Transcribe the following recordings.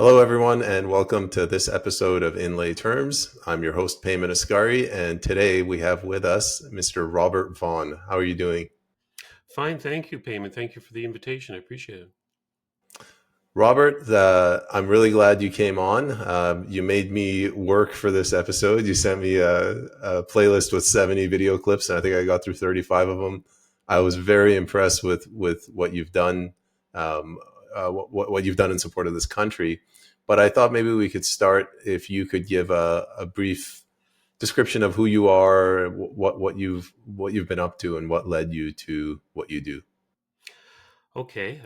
Hello, everyone, and welcome to this episode of Inlay Terms. I'm your host, Payman Ascari, and today we have with us Mr. Robert Vaughan. How are you doing? Fine, thank you, Payman. Thank you for the invitation. I appreciate it. Robert, I'm really glad you came on. You made me work for this episode. You sent me a playlist with 70 video clips, and I think I got through 35 of them. I was very impressed with what you've done, what you've done in support of this country. But I thought maybe we could start if you could give a brief description of who you are, what you've been up to, and what led you to what you do. Okay.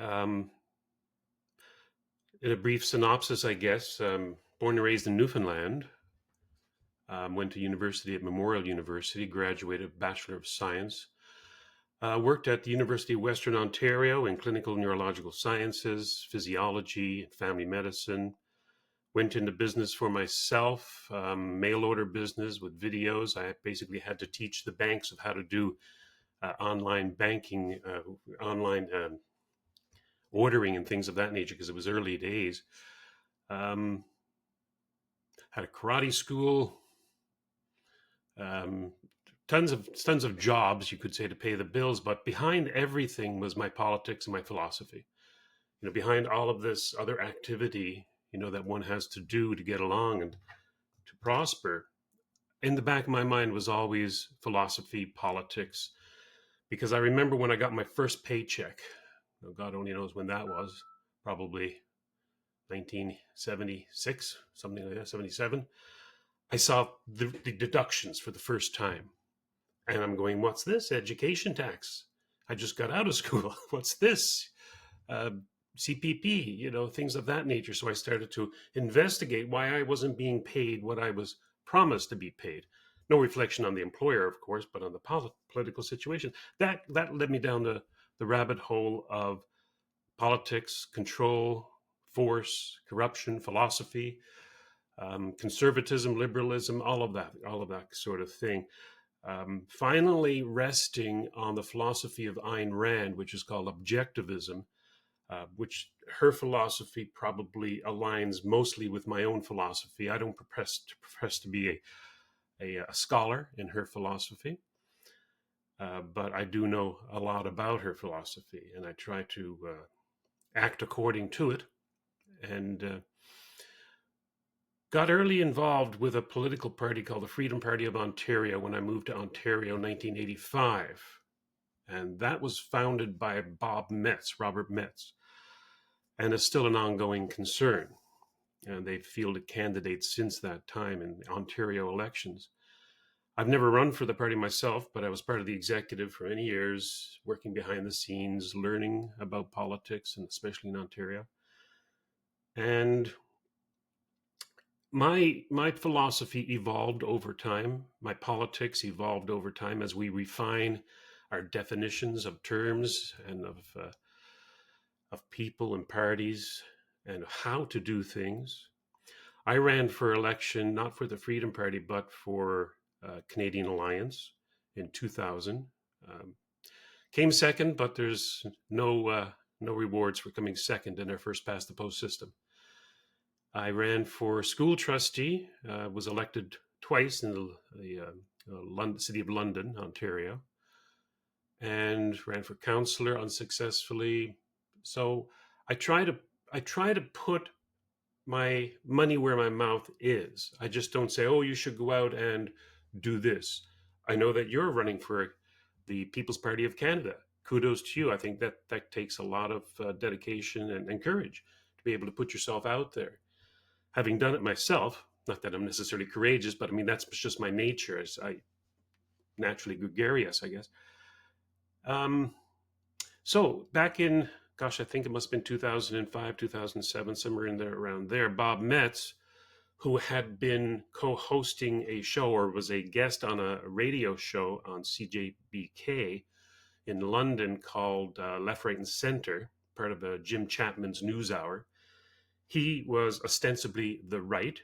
In a brief synopsis, I guess, born and raised in Newfoundland, went to university at Memorial University, graduated Bachelor of Science, worked at the University of Western Ontario in clinical neurological sciences, physiology, and family medicine. Went into business for myself, mail order business with videos. I basically had to teach the banks of how to do online banking, online ordering and things of that nature because it was early days. Um, had a karate school, um, tons of jobs, you could say, to pay the bills. But behind everything was my politics and my philosophy. Behind all of this other activity, that one has to do to get along and to prosper. In the back of my mind was always philosophy, politics, because I remember when I got my first paycheck. God only knows when that was, probably 1976, something like that, 77. I saw the deductions for the first time. And I'm going, what's this? Education tax. I just got out of school. What's this? Uh, CPP, things of that nature. So I started to investigate why I wasn't being paid what I was promised to be paid. No reflection on the employer, of course, but on the political situation. That led me down the rabbit hole of politics, control, force, corruption, philosophy, conservatism, liberalism, all of that sort of thing. Finally, resting on the philosophy of Ayn Rand, which is called objectivism, which her philosophy probably aligns mostly with my own philosophy. I don't profess to be a scholar in her philosophy, but I do know a lot about her philosophy, and I try to act according to it. And got early involved with a political party called the Freedom Party of Ontario when I moved to Ontario in 1985. And that was founded by Robert Metz, and is still an ongoing concern. And they've fielded candidates since that time in Ontario elections. I've never run for the party myself, but I was part of the executive for many years, working behind the scenes, learning about politics, and especially in Ontario. And my philosophy evolved over time. My politics evolved over time as we refine our definitions of terms and of people and parties and how to do things. I ran for election not for the Freedom Party but for Canadian Alliance in 2000. Um, Came second, but there's no rewards for coming second in our first past the post system. I ran for school trustee, was elected twice in the city of London, Ontario, and ran for councillor unsuccessfully. So I try to I try to put my money where my mouth is. I just don't say, "Oh, you should go out and do this." I know that you're running for the People's Party of Canada. Kudos to you. I think that takes a lot of dedication and courage to be able to put yourself out there. Having done it myself, not that I'm necessarily courageous, but I mean that's just my nature, as I naturally gregarious, I guess. Um, so back in, gosh, I think it must have been 2005, 2007, somewhere in there around there. Bob Metz, who had been co-hosting a show or was a guest on a radio show on CJBK in London called Left, Right, and Center, part of Jim Chapman's NewsHour. He was ostensibly the right,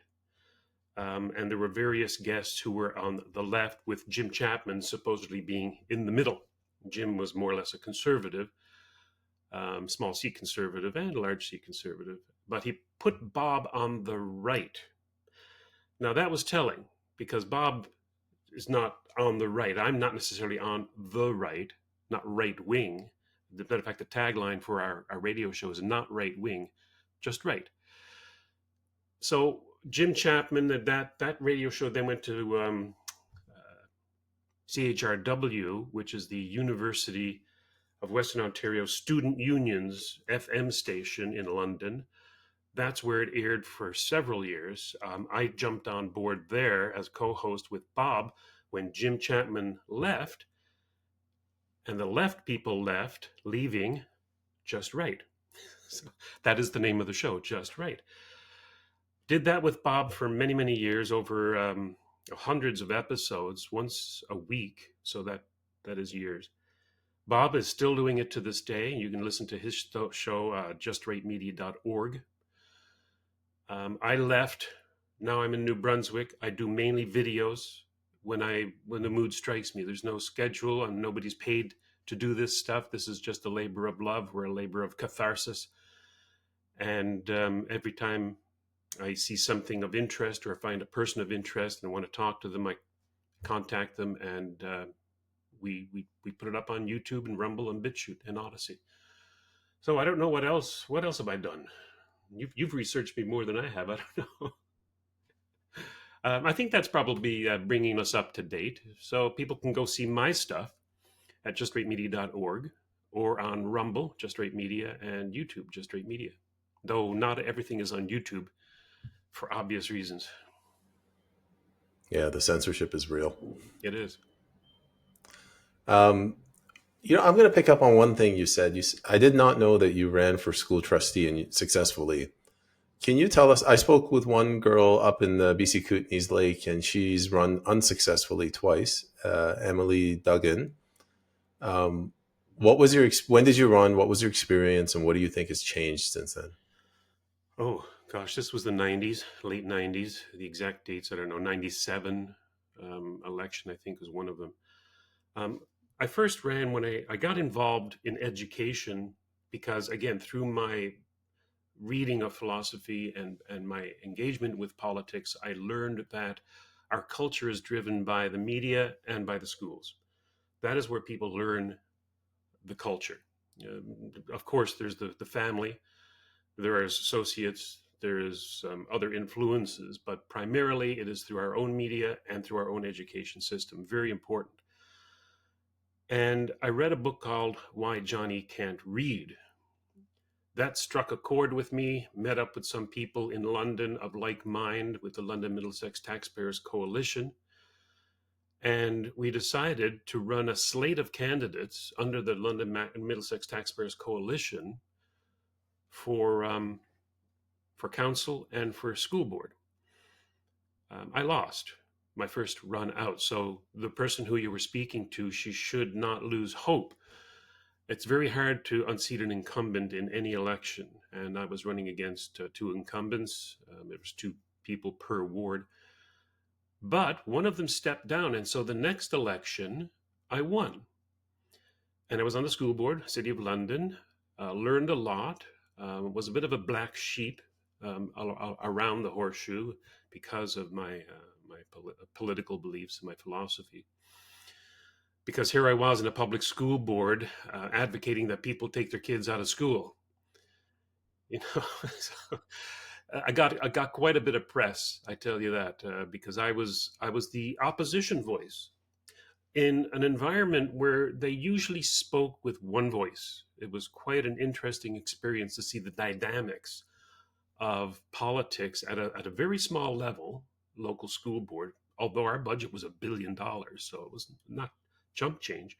and there were various guests who were on the left, with Jim Chapman supposedly being in the middle. Jim was more or less a conservative, small c conservative and large c conservative, but he put Bob on the right. Now that was telling because Bob is not on the right. I'm not necessarily on the right, not right wing. The matter of fact, the tagline for our radio show is not right wing, just right. So Jim Chapman, that radio show then went to CHRW, which is the University of Western Ontario Student Union's FM station in London. That's where it aired for several years. I jumped on board there as co-host with Bob when Jim Chapman left, and the left people left, leaving Just Right. So that is the name of the show, Just Right. Did that with Bob for many, many years, over hundreds of episodes, once a week. So that is years. Bob is still doing it to this day. You can listen to his show, justratemedia.org. I left. Now I'm in New Brunswick. I do mainly videos when the mood strikes me. There's no schedule and nobody's paid to do this stuff. This is just a labor of love. We're a labor of catharsis. And every time I see something of interest or find a person of interest and want to talk to them, I contact them, and we put it up on YouTube and Rumble and BitChute and Odyssey. So I don't know what else. What else have I done? You've researched me more than I have. I don't know. I think that's probably bringing us up to date. So people can go see my stuff at justratemedia.org or on Rumble, Just Rate Media, and YouTube, Just Rate Media. Though not everything is on YouTube for obvious reasons. Yeah, the censorship is real. It is. I'm going to pick up on one thing you said. I did not know that you ran for school trustee and successfully. Can you tell us? I spoke with one girl up in the BC Kootenays Lake, and she's run unsuccessfully twice. Emily Duggan. What was when did you run? What was your experience, and what do you think has changed since then? Oh gosh, this was the 90s, late 90s. The exact dates I don't know. 97 election, I think, was one of them. I first ran when I got involved in education because, again, through my reading of philosophy and my engagement with politics, I learned that our culture is driven by the media and by the schools. That is where people learn the culture. Of course, there's the family, there are associates, there is other influences, but primarily it is through our own media and through our own education system. Very important. And I read a book called Why Johnny Can't Read. That struck a chord with me, met up with some people in London of like mind with the London Middlesex Taxpayers Coalition. And we decided to run a slate of candidates under the London Middlesex Taxpayers Coalition for council and for school board. I lost my first run out. So the person who you were speaking to, she should not lose hope. It's very hard to unseat an incumbent in any election. And I was running against two incumbents. There was two people per ward. But one of them stepped down. And so the next election, I won. And I was on the school board, City of London, learned a lot, was a bit of a black sheep around the horseshoe because of my political beliefs and my philosophy. Because here I was in a public school board advocating that people take their kids out of school. So I got quite a bit of press, I tell you that, because I was the opposition voice in an environment where they usually spoke with one voice. It was quite an interesting experience to see the dynamics of politics at a very small level, local school board, although our budget was $1 billion, so it was not chump change.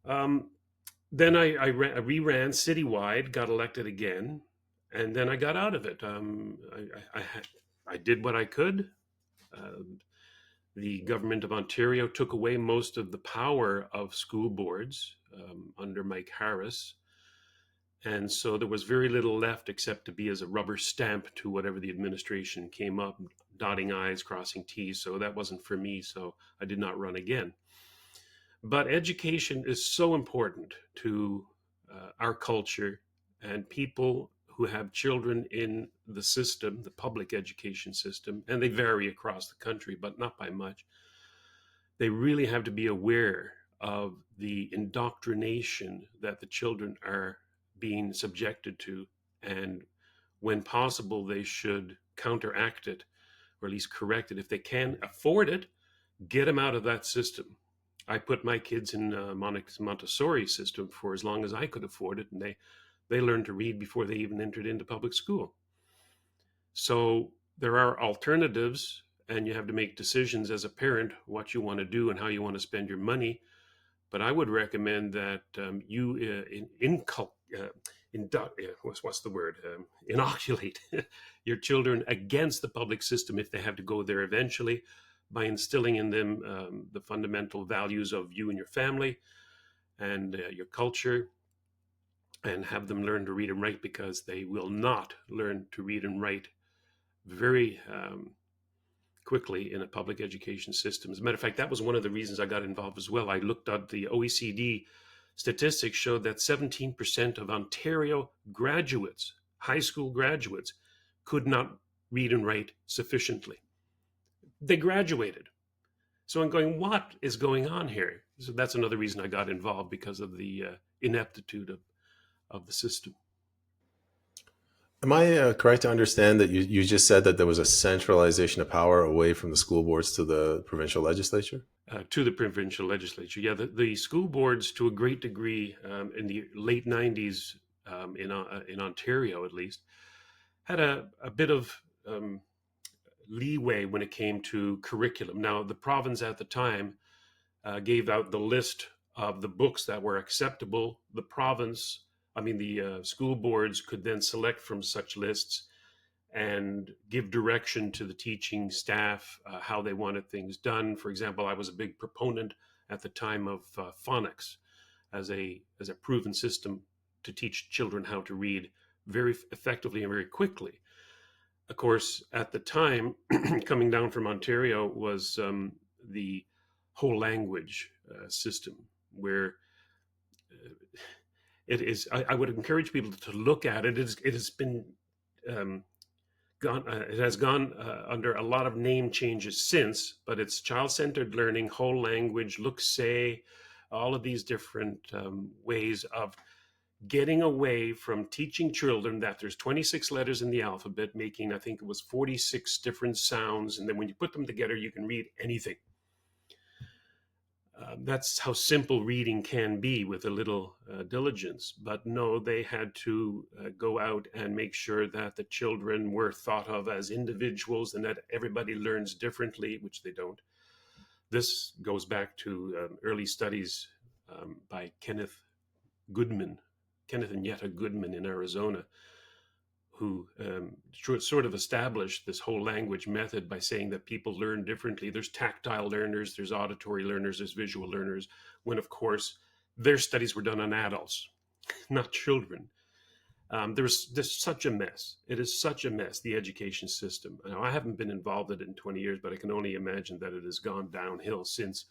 Then I re-ran citywide, got elected again, and then I got out of it. I did what I could. The government of Ontario took away most of the power of school boards under Mike Harris. And so there was very little left except to be as a rubber stamp to whatever the administration came up, dotting I's, crossing T's. So that wasn't for me. So I did not run again. But education is so important to our culture, and people who have children in the system, the public education system, and they vary across the country, but not by much, they really have to be aware of the indoctrination that the children are being subjected to. And when possible, they should counteract it, or at least correct it. If they can afford it, get them out of that system. I put my kids in a Montessori system for as long as I could afford it, and they learned to read before they even entered into public school. So there are alternatives, and you have to make decisions as a parent what you want to do and how you want to spend your money. But I would recommend that you what's the word? Inoculate your children against the public system if they have to go there eventually, by instilling in them the fundamental values of you and your family and your culture, and have them learn to read and write, because they will not learn to read and write very quickly in a public education system. As a matter of fact, that was one of the reasons I got involved as well. I looked at the OECD statistics, showed that 17% of Ontario graduates, high school graduates, could not read and write sufficiently. They graduated. So I'm going, what is going on here? So that's another reason I got involved, because of the ineptitude of the system. Am I correct to understand that you just said that there was a centralization of power away from the school boards to the provincial legislature? To the provincial legislature. Yeah, the school boards, to a great degree, in the late 90s, in Ontario at least, had a bit of leeway when it came to curriculum. Now, the province at the time gave out the list of the books that were acceptable. The school boards could then select from such lists and give direction to the teaching staff how they wanted things done. For example, I was a big proponent at the time of phonics as a proven system to teach children how to read very effectively and very quickly. Of course, at the time, coming down from Ontario was the whole language system, where it is. I would encourage people to look at it. It has been it has gone under a lot of name changes since, but it's child-centered learning, whole language, look, say, all of these different ways of getting away from teaching children that there's 26 letters in the alphabet, making, I think it was 46 different sounds, and then when you put them together, you can read anything. That's how simple reading can be with a little diligence. But no, they had to go out and make sure that the children were thought of as individuals and that everybody learns differently, which they don't. This goes back to early studies by Kenneth and Yetta Goodman in Arizona, who sort of established this whole language method by saying that people learn differently. There's tactile learners, there's auditory learners, there's visual learners, when of course their studies were done on adults, not children. There's such a mess. It is such a mess, the education system. Now, I haven't been involved in it in 20 years, but I can only imagine that it has gone downhill since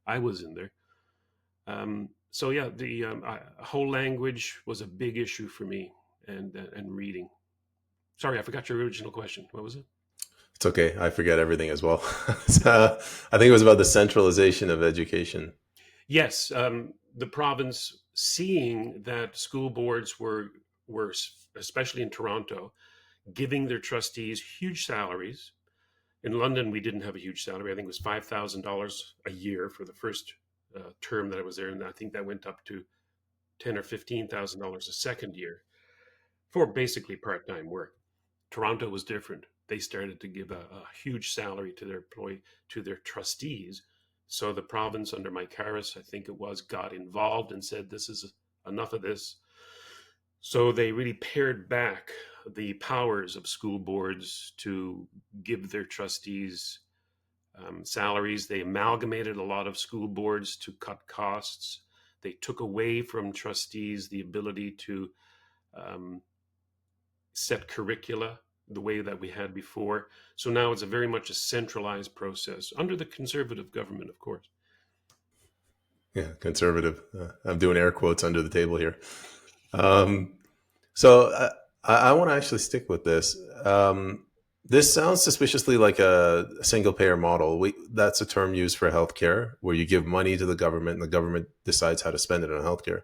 I was in there. So yeah, the whole language was a big issue for me, and reading. Sorry, I forgot your original question. What was it? It's okay. I forget everything as well. I think it was about the centralization of education. Yes, the province, seeing that school boards were, especially in Toronto, giving their trustees huge salaries. In London, we didn't have a huge salary. I think it was $5,000 a year for the first term that I was there, and I think that went up to $10,000 or $15,000 a second year for basically part-time work. Toronto was different. They started to give a huge salary to their trustees. So the province under Mike Harris, I think it was, got involved and said, this is enough of this. So they really pared back the powers of school boards to give their trustees salaries. They amalgamated a lot of school boards to cut costs. They took away from trustees the ability to set curricula the way that we had before. So now it's very much a centralized process under the Conservative government, of course. Yeah, conservative. I'm doing air quotes under the table here. So I want to actually stick with this. This sounds suspiciously like a single payer model. That's a term used for healthcare, where you give money to the government and the government decides how to spend it on healthcare.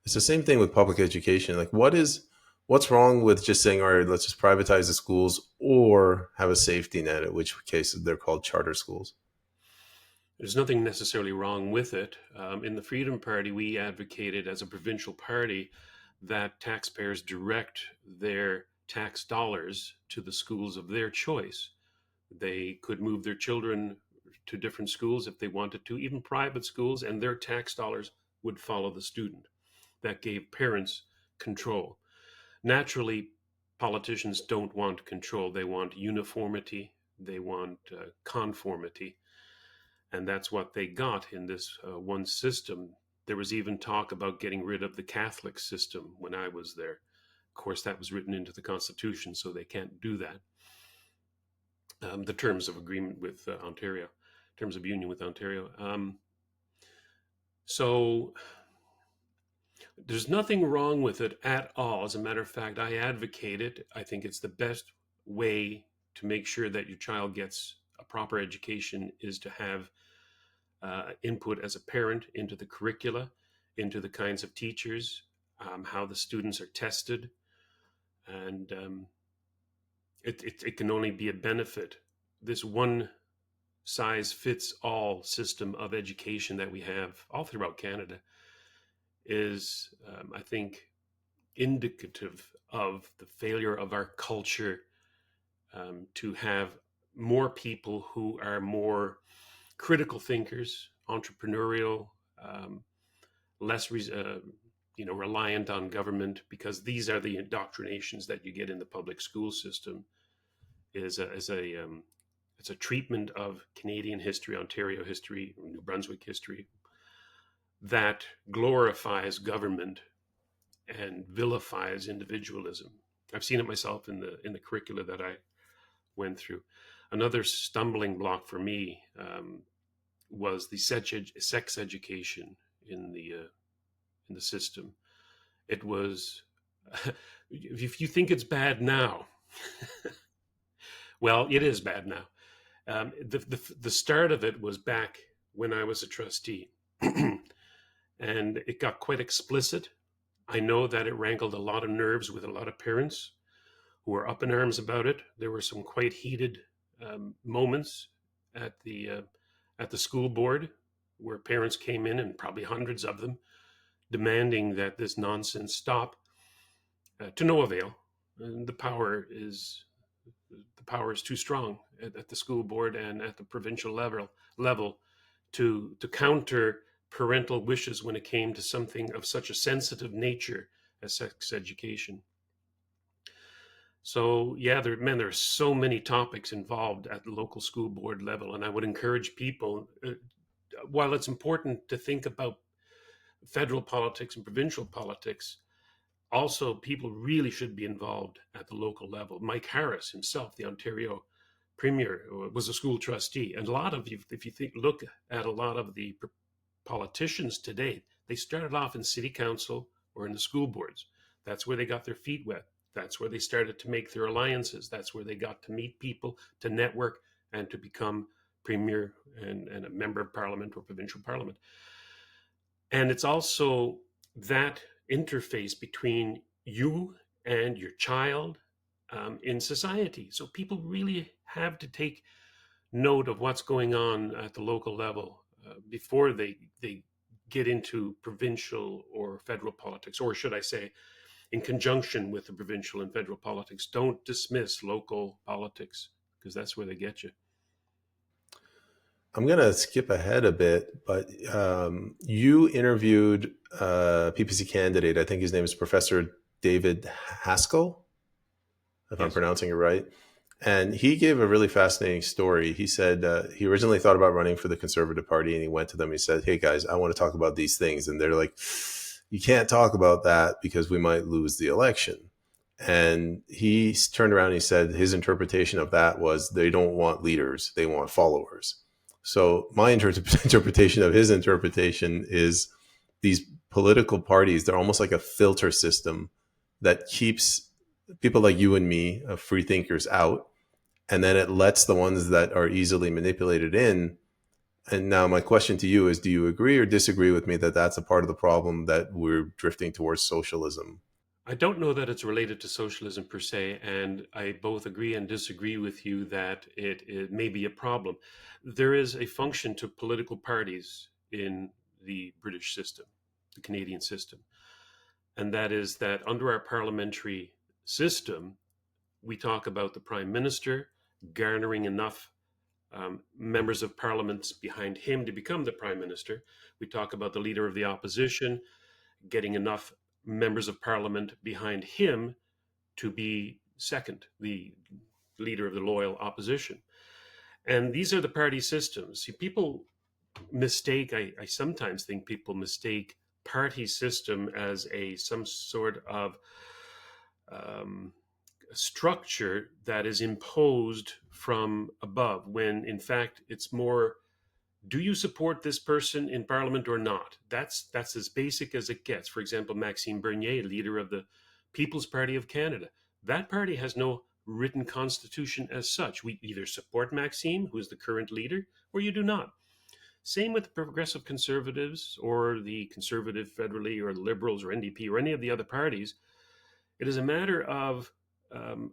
It's the same thing with public education. Like, what's wrong with just saying, all right, let's just privatize the schools or have a safety net, in which case they're called charter schools? There's nothing necessarily wrong with it. In the Freedom Party, we advocated as a provincial party that taxpayers direct their tax dollars to the schools of their choice. They could move their children to different schools if they wanted to, even private schools, and their tax dollars would follow the student. That gave parents control. Naturally, politicians don't want control. They want uniformity, they want conformity. And that's what they got in this one system. There was even talk about getting rid of the Catholic system when I was there. Of course, that was written into the Constitution, so they can't do that. The terms of agreement with Ontario, terms of union with Ontario. So there's nothing wrong with it at all. As a matter of fact, I advocate it. I think it's the best way to make sure that your child gets a proper education is to have input as a parent into the curricula, into the kinds of teachers, how the students are tested, and it can only be a benefit. This one size fits all system of education that we have all throughout Canada is, I think, indicative of the failure of our culture to have more people who are more critical thinkers, entrepreneurial, less reliant on government, because these are the indoctrinations that you get in the public school system. Is a it's a treatment of Canadian history, Ontario history, New Brunswick history that glorifies government and vilifies individualism. I've seen it myself in the curricula that I went through. Another stumbling block for me was the sex education in the system. It was, if you think it's bad now, well, it is bad now. The start of it was back when I was a trustee, and it got quite explicit. I know that it rankled a lot of nerves with a lot of parents who were up in arms about it. There were some quite heated moments at the school board where parents came in, and probably hundreds of them, demanding that this nonsense stop, to no avail. And the power is too strong at the school board and at the provincial level to counter parental wishes when it came to something of such a sensitive nature as sex education. So yeah, there are so many topics involved at the local school board level, and I would encourage people, while it's important to think about federal politics and provincial politics, also people really should be involved at the local level. Mike Harris himself, the Ontario premier, was a school trustee, and a lot of you, if you look at a lot of the politicians today, they started off in city council or in the school boards. That's where they got their feet wet. That's where they started to make their alliances. That's where they got to meet people, to network, and to become premier and a member of parliament or provincial parliament. And it's also that interface between you and your child in society. So people really have to take note of what's going on at the local level before they get into provincial or federal politics, or should I say, in conjunction with the provincial and federal politics. Don't dismiss local politics, because that's where they get you. I'm going to skip ahead a bit, but you interviewed a PPC candidate. I think his name is Professor David Haskell, if I'm Yes. pronouncing it right. And he gave a really fascinating story. He said he originally thought about running for the Conservative Party, and he went to them. He said, "Hey guys, I want to talk about these things," and they're like, "You can't talk about that because we might lose the election." And he turned around and he said his interpretation of that was they don't want leaders, they want followers. So my interpretation of his interpretation is these political parties, they're almost like a filter system that keeps people like you and me, free thinkers, out, and then it lets the ones that are easily manipulated in. And now my question to you is, do you agree or disagree with me that that's a part of the problem, that we're drifting towards socialism? I don't know that it's related to socialism per se, and I both agree and disagree with you that it may be a problem. There is a function to political parties in the British system, the Canadian system, and that is that under our parliamentary system, we talk about the Prime Minister garnering enough members of parliament behind him to become the Prime Minister. We talk about the Leader of the Opposition getting enough members of parliament behind him to be second, the leader of the loyal opposition. And these are the party systems. See, people mistake, I sometimes think people mistake party system as a some sort of um, structure that is imposed from above, when in fact it's more, do you support this person in parliament or not? That's as basic as it gets. For example, Maxime Bernier, leader of the People's Party of Canada, that party has no written constitution as such. We either support Maxime, who is the current leader, or you do not. Same with the Progressive Conservatives or the Conservative Federally or the Liberals or NDP or any of the other parties. It is a matter of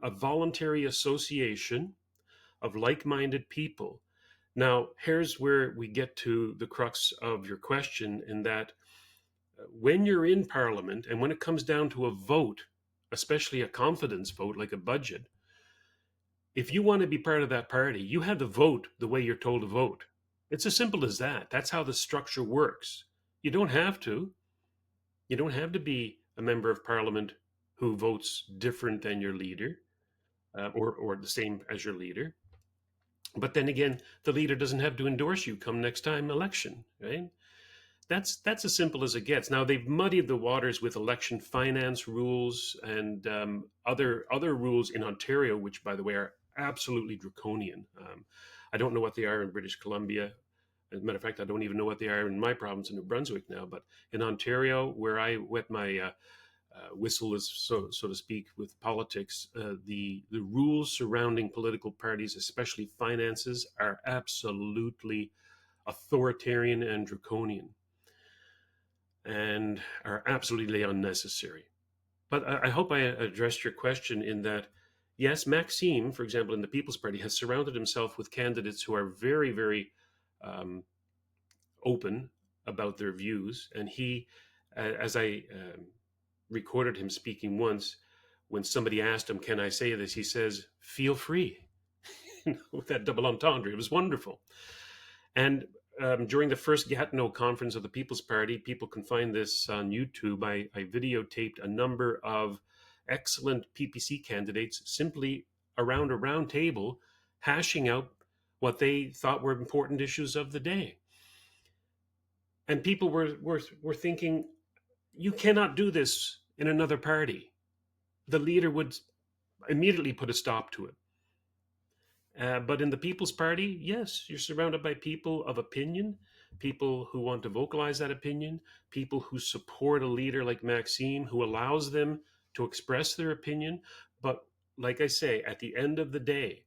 a voluntary association of like minded people. Now, here's where we get to the crux of your question, in that when you're in Parliament and when it comes down to a vote, especially a confidence vote like a budget, if you want to be part of that party, you have to vote the way you're told to vote. It's as simple as that. That's how the structure works. You don't have to. You don't have to be a member of Parliament who votes different than your leader, or the same as your leader. But then again, the leader doesn't have to endorse you come next time election, right? That's as simple as it gets. Now they've muddied the waters with election finance rules and other rules in Ontario, which, by the way, are absolutely draconian. I don't know what they are in British Columbia. As a matter of fact, I don't even know what they are in my province in New Brunswick now. But in Ontario, where I wet my whistle, is so to speak, with politics, the rules surrounding political parties, especially finances, are absolutely authoritarian and draconian, and are absolutely unnecessary. But I hope I addressed your question in that, yes, Maxime, for example, in the People's Party, has surrounded himself with candidates who are very, very um, open about their views. And he, as I recorded him speaking once, when somebody asked him, "Can I say this?" he says, "Feel free." With that double entendre, it was wonderful. And during the first Gatineau conference of the People's Party, people can find this on YouTube. I videotaped a number of excellent PPC candidates simply around a round table hashing out what they thought were important issues of the day. And people were thinking, you cannot do this in another party. The leader would immediately put a stop to it. But in the People's Party, yes, you're surrounded by people of opinion, people who want to vocalize that opinion, people who support a leader like Maxime, who allows them to express their opinion. But like I say, at the end of the day,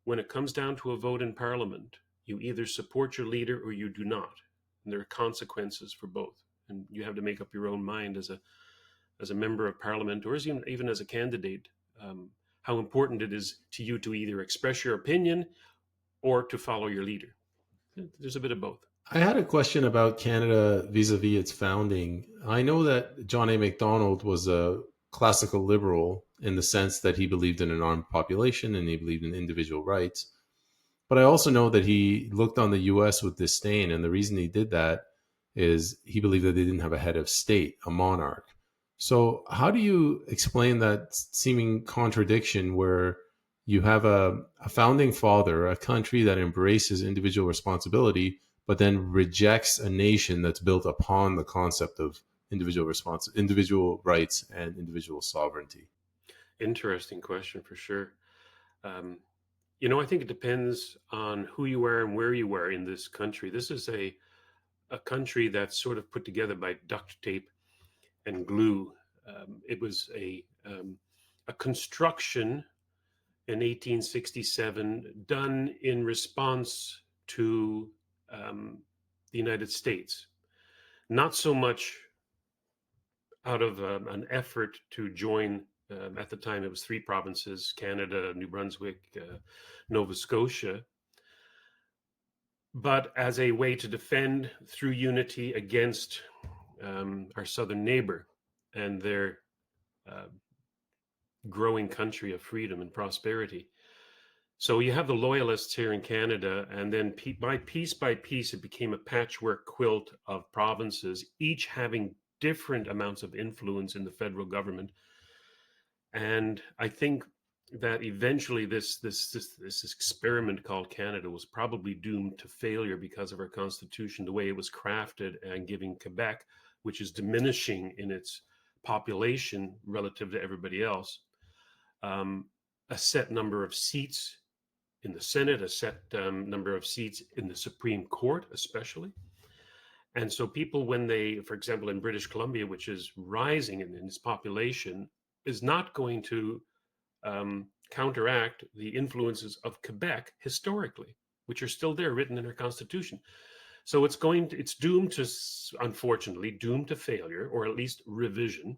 when it comes down to a vote in Parliament, you either support your leader or you do not. And there are consequences for both. And you have to make up your own mind as a member of Parliament, or as even as a candidate, how important it is to you to either express your opinion or to follow your leader. There's a bit of both. I had a question about Canada vis-a-vis its founding. I know that John A. Macdonald was a classical liberal in the sense that he believed in an armed population and he believed in individual rights. But I also know that he looked on the US with disdain. And the reason he did that is he believed that they didn't have a head of state, a monarch. So, how do you explain that seeming contradiction where you have a founding father, a country that embraces individual responsibility, but then rejects a nation that's built upon the concept of individual rights, and individual sovereignty? Interesting question for sure. Um, I think it depends on who you are and where you are in this country. This is a country that's sort of put together by duct tape and glue. It was a construction in 1867 done in response to the United States, not so much out of an effort to join. At the time, it was three provinces: Canada, New Brunswick, Nova Scotia, but as a way to defend through unity against our southern neighbor and their uh, growing country of freedom and prosperity. So you have the loyalists here in Canada, and then by piece, it became a patchwork quilt of provinces, each having different amounts of influence in the federal government. And I think that eventually this experiment called Canada was probably doomed to failure because of our constitution, the way it was crafted, and giving Quebec, which is diminishing in its population relative to everybody else, a set number of seats in the Senate, a set number of seats in the Supreme Court, especially. And so people, when they, for example, in British Columbia, which is rising in its population, is not going to counteract the influences of Quebec historically, which are still there, written in our constitution. So it's doomed to, unfortunately, doomed to failure, or at least revision.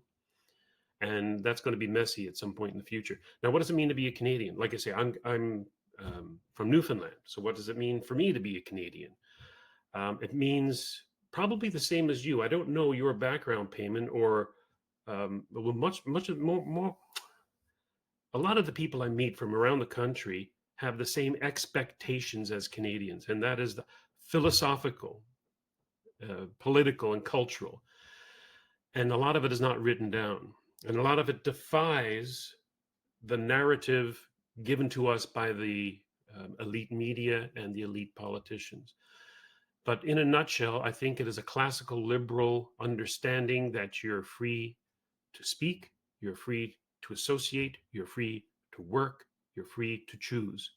And that's going to be messy at some point in the future. Now, what does it mean to be a Canadian? Like I say, I'm from Newfoundland. So what does it mean for me to be a Canadian? It means probably the same as you. I don't know your background, Payman, or much more. A lot of the people I meet from around the country have the same expectations as Canadians, and that is the philosophical, political, and cultural. And a lot of it is not written down, and a lot of it defies the narrative given to us by the elite media and the elite politicians. But in a nutshell, I think it is a classical liberal understanding that you're free to speak, you're free to associate, you're free to work, you're free to choose.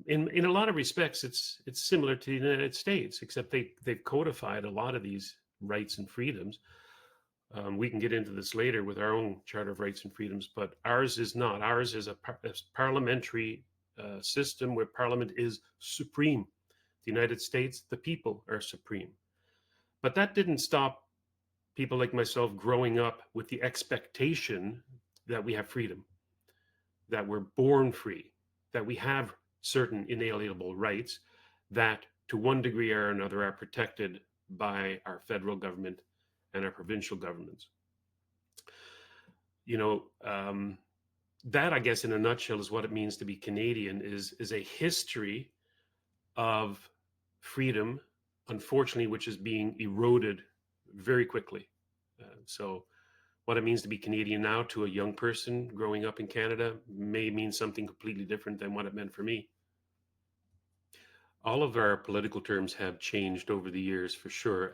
In a lot of respects, it's similar to the United States, except they've codified a lot of these rights and freedoms. We can get into this later with our own Charter of Rights and Freedoms, but ours is not. Ours is a parliamentary system where Parliament is supreme. The United States, the people are supreme. But that didn't stop people like myself growing up with the expectation that we have freedom, that we're born free, that we have certain inalienable rights that to one degree or another are protected by our federal government and our provincial governments. You know, that, I guess, in a nutshell, is what it means to be Canadian, is a history of freedom, unfortunately, which is being eroded very quickly. So what it means to be Canadian now to a young person growing up in Canada may mean something completely different than what it meant for me. All of our political terms have changed over the years, for sure.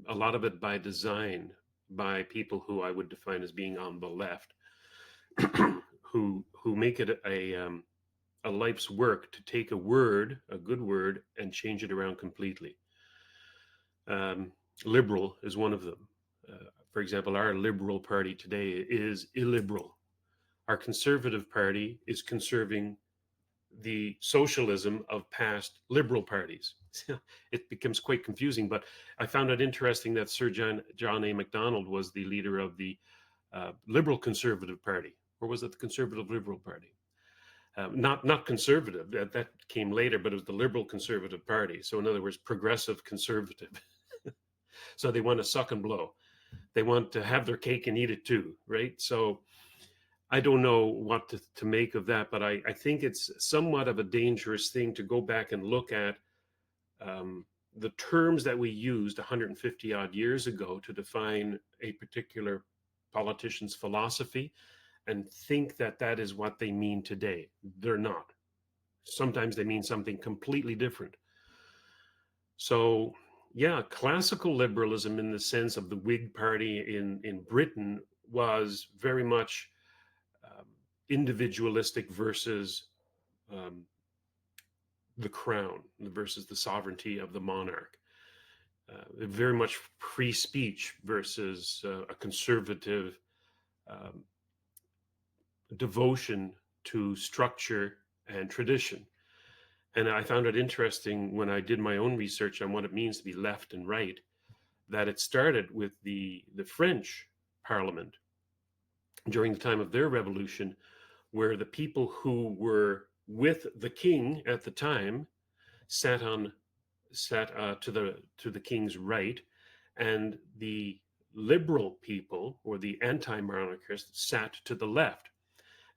A lot of it by design, by people who I would define as being on the left, who make it a life's work to take a word, a good word, and change it around completely. Liberal is one of them. For example, our Liberal Party today is illiberal. Our Conservative Party is conserving the socialism of past Liberal parties. It becomes quite confusing, but I found it interesting that Sir John A. Macdonald was the leader of the Liberal Conservative Party, or was it the Conservative Liberal Party? Not conservative, that came later, but it was the Liberal Conservative Party. So in other words, progressive conservative. So they want to suck and blow. They want to have their cake and eat it too, right? So I don't know what to make of that, but I think it's somewhat of a dangerous thing to go back and look at the terms that we used 150 odd years ago to define a particular politician's philosophy and think that that is what they mean today. They're not. Sometimes they mean something completely different. So, yeah, classical liberalism in the sense of the Whig Party in Britain was very much individualistic versus the crown, versus the sovereignty of the monarch. Very much free speech versus a conservative devotion to structure and tradition. And I found it interesting when I did my own research on what it means to be left and right, that it started with the French Parliament during the time of their revolution, where the people who were with the king at the time sat on sat to the king's right, and the liberal people or the anti-monarchists sat to the left.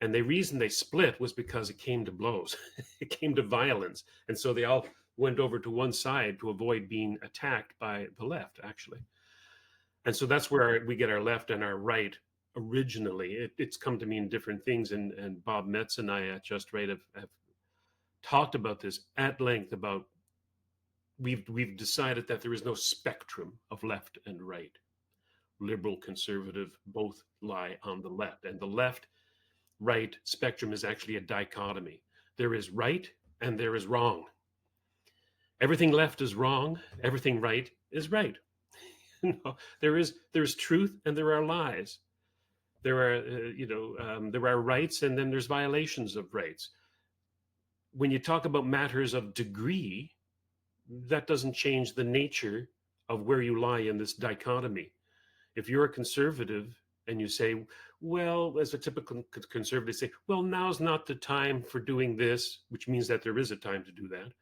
And the reason they split was because it came to blows, it came to violence, and so they all went over to one side to avoid being attacked by the left, actually. And so that's where we get our left and our right originally. It's come to mean different things, and Bob Metz and I at Just Right have talked about this at length. About we've decided that there is no spectrum of left and right. Liberal, conservative, both lie on the left, and the left right spectrum is actually a dichotomy. There is right and there is wrong. Everything left is wrong, everything right is right. No, there's truth and there are lies. There are there are rights and then there's violations of rights. When you talk about matters of degree, that doesn't change the nature of where you lie in this dichotomy. If you're a conservative and you say, well, as a typical conservative, say, well, now's not the time for doing this, which means that there is a time to do that.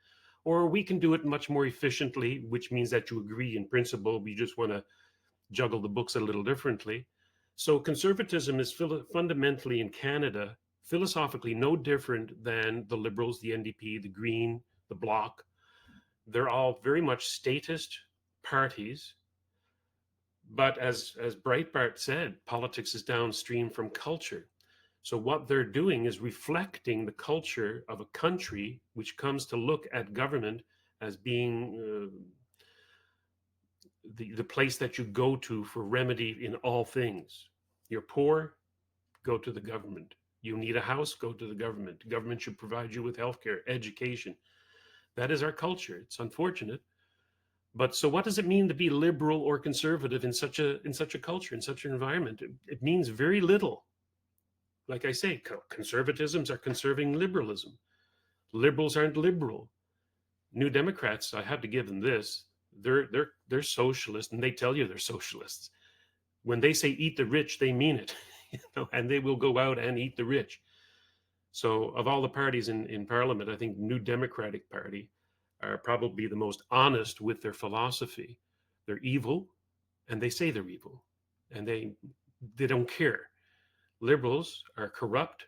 Or we can do it much more efficiently, which means that you agree in principle, but you just want to juggle the books a little differently. So conservatism is fundamentally in Canada, philosophically no different than the Liberals, the NDP, the Green, the Bloc. They're all very much statist parties. But as Breitbart said, politics is downstream from culture. So what they're doing is reflecting the culture of a country which comes to look at government as being the place that you go to for remedy in all things. You're poor, go to the government. You need a house, go to the government. The government should provide you with healthcare, education. That is our culture. It's unfortunate. But so what does it mean to be liberal or conservative in such a culture, in such an environment? It means very little. Like I say, conservatisms are conserving liberalism. Liberals aren't liberal. New Democrats, I have to give them this. They're socialist, and they tell you they're socialists. When they say eat the rich, they mean it, and they will go out and eat the rich. So of all the parties in Parliament, I think New Democratic Party are probably the most honest with their philosophy. They're evil, and they say they're evil, and they don't care. Liberals are corrupt.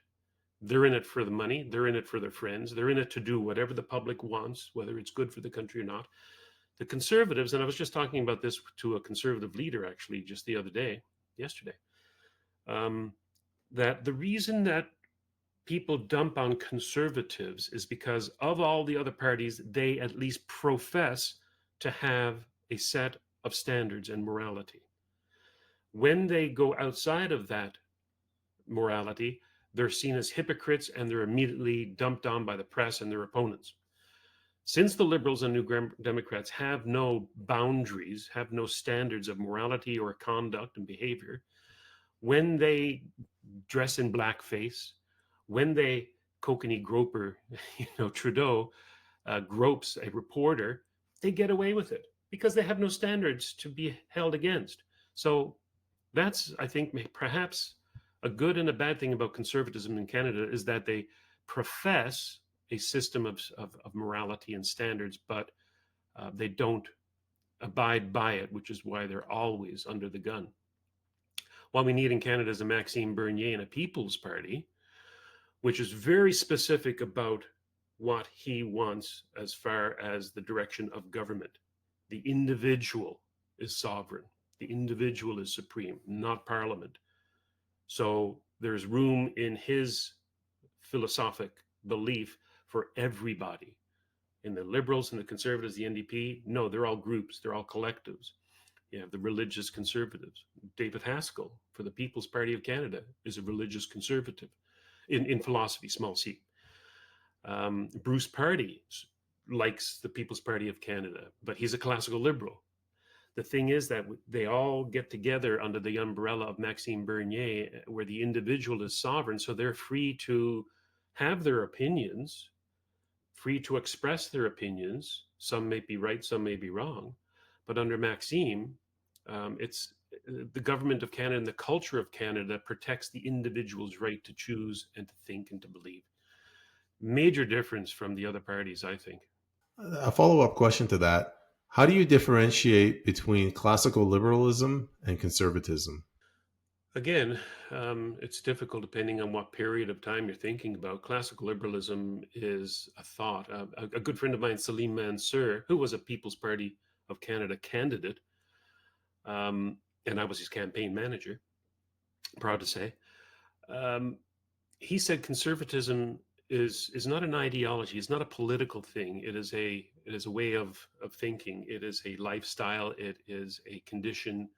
They're in it for the money. They're in it for their friends. They're in it to do whatever the public wants, whether it's good for the country or not. The conservatives, and I was just talking about this to a conservative leader actually just the other day, yesterday, that the reason that people dump on conservatives is because of all the other parties, they at least profess to have a set of standards and morality. When they go outside of that morality, they're seen as hypocrites and they're immediately dumped on by the press and their opponents. Since the Liberals and New Democrats have no boundaries, have no standards of morality or conduct and behavior, when they dress in blackface, when they kokanee groper, Trudeau gropes a reporter, they get away with it because they have no standards to be held against. So that's, I think, perhaps a good and a bad thing about conservatism in Canada is that they profess a system of morality and standards, but they don't abide by it, which is why they're always under the gun. What we need in Canada is a Maxime Bernier and a People's Party, which is very specific about what he wants as far as the direction of government. The individual is sovereign. The individual is supreme, not Parliament. So there's room in his philosophic belief for everybody. In the Liberals and the Conservatives, the NDP, no, they're all groups, they're all collectives. You have the religious conservatives. David Haskell for the People's Party of Canada is a religious conservative in philosophy, small c. Bruce Pardy likes the People's Party of Canada, but he's a classical liberal. The thing is that they all get together under the umbrella of Maxime Bernier, where the individual is sovereign. So they're free to have their opinions, free to express their opinions. Some may be right, some may be wrong. But under Maxime, it's the government of Canada and the culture of Canada protects the individual's right to choose and to think and to believe. Major difference from the other parties, I think. A follow up question to that: how do you differentiate between classical liberalism and conservatism? Again, it's difficult depending on what period of time you're thinking about. Classical liberalism is a thought. A good friend of mine, Salim Mansur, who was a People's Party of Canada candidate, um, and I was his campaign manager, proud to say. Um, he said conservatism is not an ideology. It's not a political thing. It is a way of thinking. It is a lifestyle. It is a condition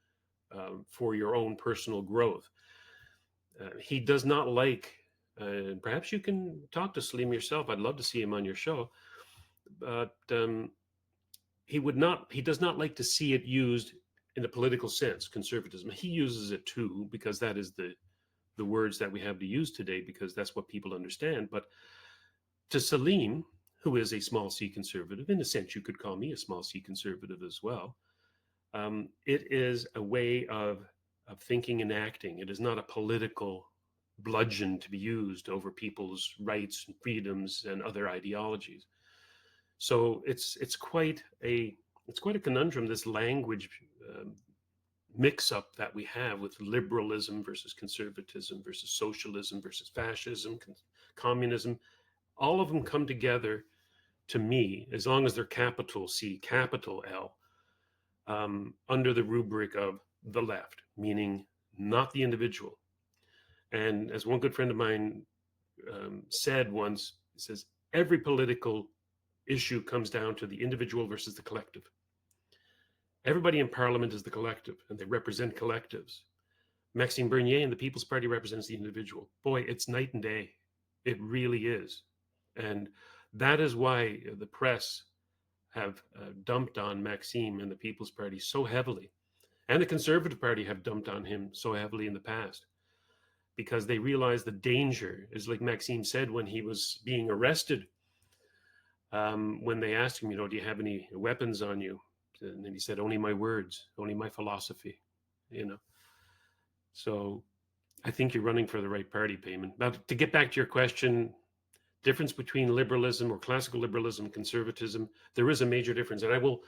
for your own personal growth. He does not like. Perhaps you can talk to Salim yourself. I'd love to see him on your show. But he would not. He does not like to see it used in a political sense. Conservatism. He uses it too because that is the words that we have to use today because that's what people understand. But to Salim, who is a small c conservative, in a sense, you could call me a small c conservative as well. It is a way of thinking and acting. It is not a political bludgeon to be used over people's rights and freedoms and other ideologies. So it's quite a conundrum. This language mix up that we have with liberalism versus conservatism versus socialism versus fascism, communism, all of them come together to me, as long as they're capital C, capital L, under the rubric of the left, meaning not the individual. And as one good friend of mine said once, he says, every political issue comes down to the individual versus the collective. Everybody in parliament is the collective, and they represent collectives. Maxime Bernier and the People's Party represents the individual. Boy, it's night and day. It really is. And that is why the press have dumped on Maxime and the People's Party so heavily. And the Conservative Party have dumped on him so heavily in the past because they realize the danger is, like Maxime said when he was being arrested, when they asked him, do you have any weapons on you? And then he said, only my words, only my philosophy, you know. So I think you're running for the right party, Payman. Now, to get back to your question, difference between liberalism or classical liberalism and conservatism, there is a major difference. And I will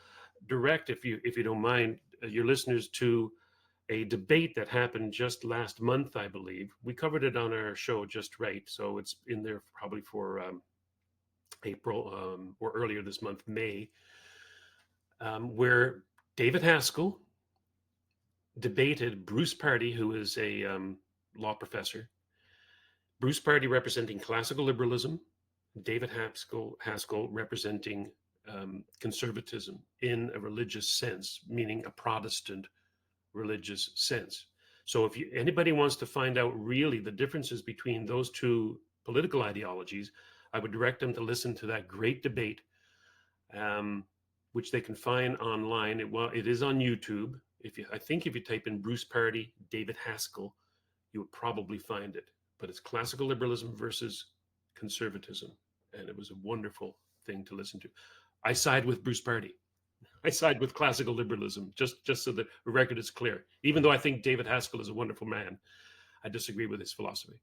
direct, if you don't mind, your listeners to a debate that happened just last month, I believe. We covered it on our show just right. So it's in there probably for April or earlier this month, May, where David Haskell debated Bruce Pardy, who is a law professor. Bruce Pardy representing classical liberalism, David Haskell representing conservatism in a religious sense, meaning a Protestant religious sense. So if anybody wants to find out really the differences between those two political ideologies, I would direct them to listen to that great debate, which they can find online. It is on YouTube. I think if you type in Bruce Pardy, David Haskell, you would probably find it. But it's classical liberalism versus conservatism. And it was a wonderful thing to listen to. I side with Bruce Pardy. I side with classical liberalism, just so that the record is clear. Even though I think David Haskell is a wonderful man, I disagree with his philosophy.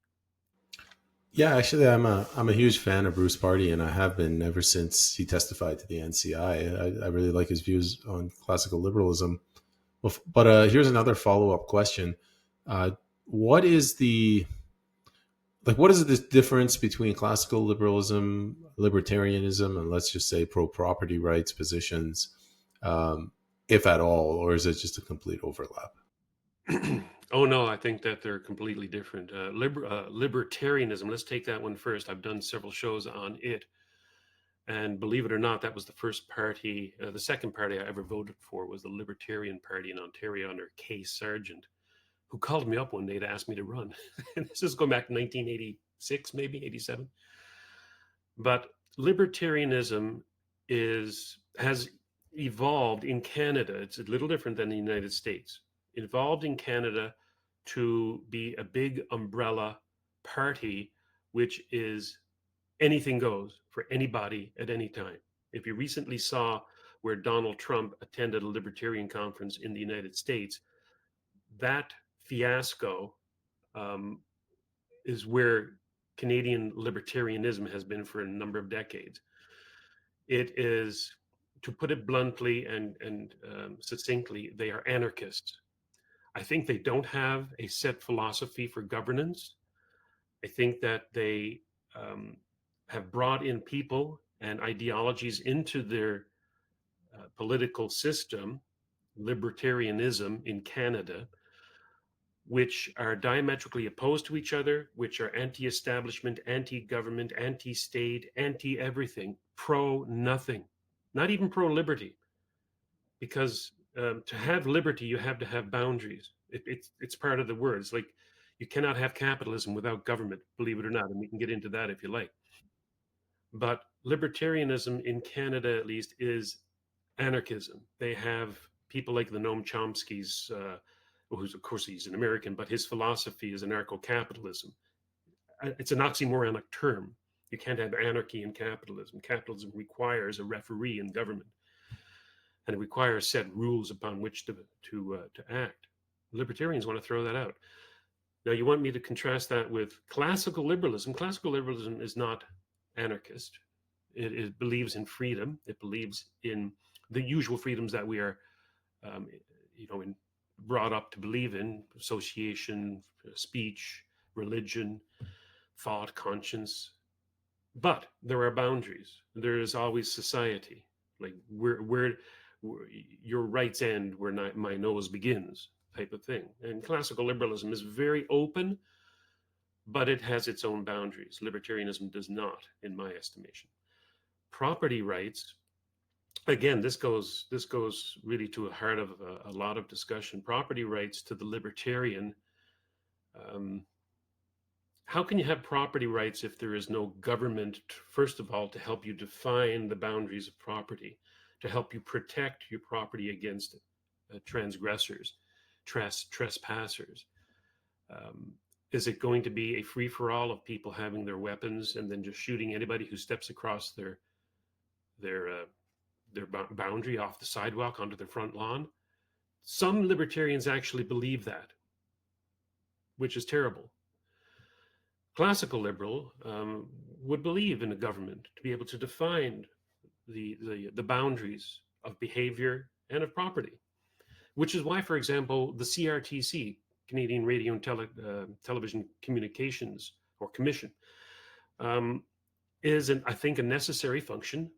Yeah, actually, I'm a huge fan of Bruce Party, and I have been ever since he testified to the NCI. I really like his views on classical liberalism. But here's another follow up question: What is what is the difference between classical liberalism, libertarianism, and let's just say pro property rights positions, if at all, or is it just a complete overlap? Oh no, I think that they're completely different. Libertarianism. Let's take that one first. I've done several shows on it, and believe it or not, that was the first party. The second party I ever voted for was the Libertarian Party in Ontario under Kay Sargent, who called me up one day to ask me to run. And this is going back to 1986, maybe 87. But libertarianism has evolved in Canada. It's a little different than the United States. Evolved in Canada to be a big umbrella party, which is anything goes for anybody at any time. If you recently saw where Donald Trump attended a libertarian conference in the United States, that fiasco um, is where Canadian libertarianism has been for a number of decades. It is, to put it bluntly and succinctly, they are anarchists. I think they don't have a set philosophy for governance. I think that they um, have brought in people and ideologies into their political system, libertarianism in Canada, which are diametrically opposed to each other, which are anti establishment, anti government, anti state, anti everything, pro nothing, not even pro liberty. Because to have liberty, you have to have boundaries. It's part of the words. Like, you cannot have capitalism without government, believe it or not. And we can get into that if you like. But libertarianism in Canada, at least, is anarchism. They have people like the Noam Chomsky's, who's, of course, he's an American, but his philosophy is anarcho-capitalism. It's an oxymoronic term. You can't have anarchy in capitalism. Capitalism requires a referee in government, and it requires set rules upon which to act. Libertarians want to throw that out. Now, you want me to contrast that with classical liberalism. Classical liberalism is not anarchist. It believes in freedom. It believes in the usual freedoms that we are, um, brought up to believe in: association, speech, religion, thought, conscience. But there are boundaries. There is always society. Like, where your rights end, where my nose begins, type of thing. And classical liberalism is very open, but it has its own boundaries. Libertarianism does not, in my estimation. Property rights, again, this goes really to the heart of a lot of discussion. Property rights, to the libertarian, um, how can you have property rights if there is no government, first of all, to help you define the boundaries of property, to help you protect your property against transgressors, trespassers? Um, is it going to be a free for all of people having their weapons and then just shooting anybody who steps across their boundary off the sidewalk onto their front lawn? Some libertarians actually believe that, which is terrible. Classical liberal would believe in a government to be able to define the boundaries of behavior and of property, which is why, for example, the CRTC, Canadian Radio and Television Communications or Commission, is, I think, a necessary function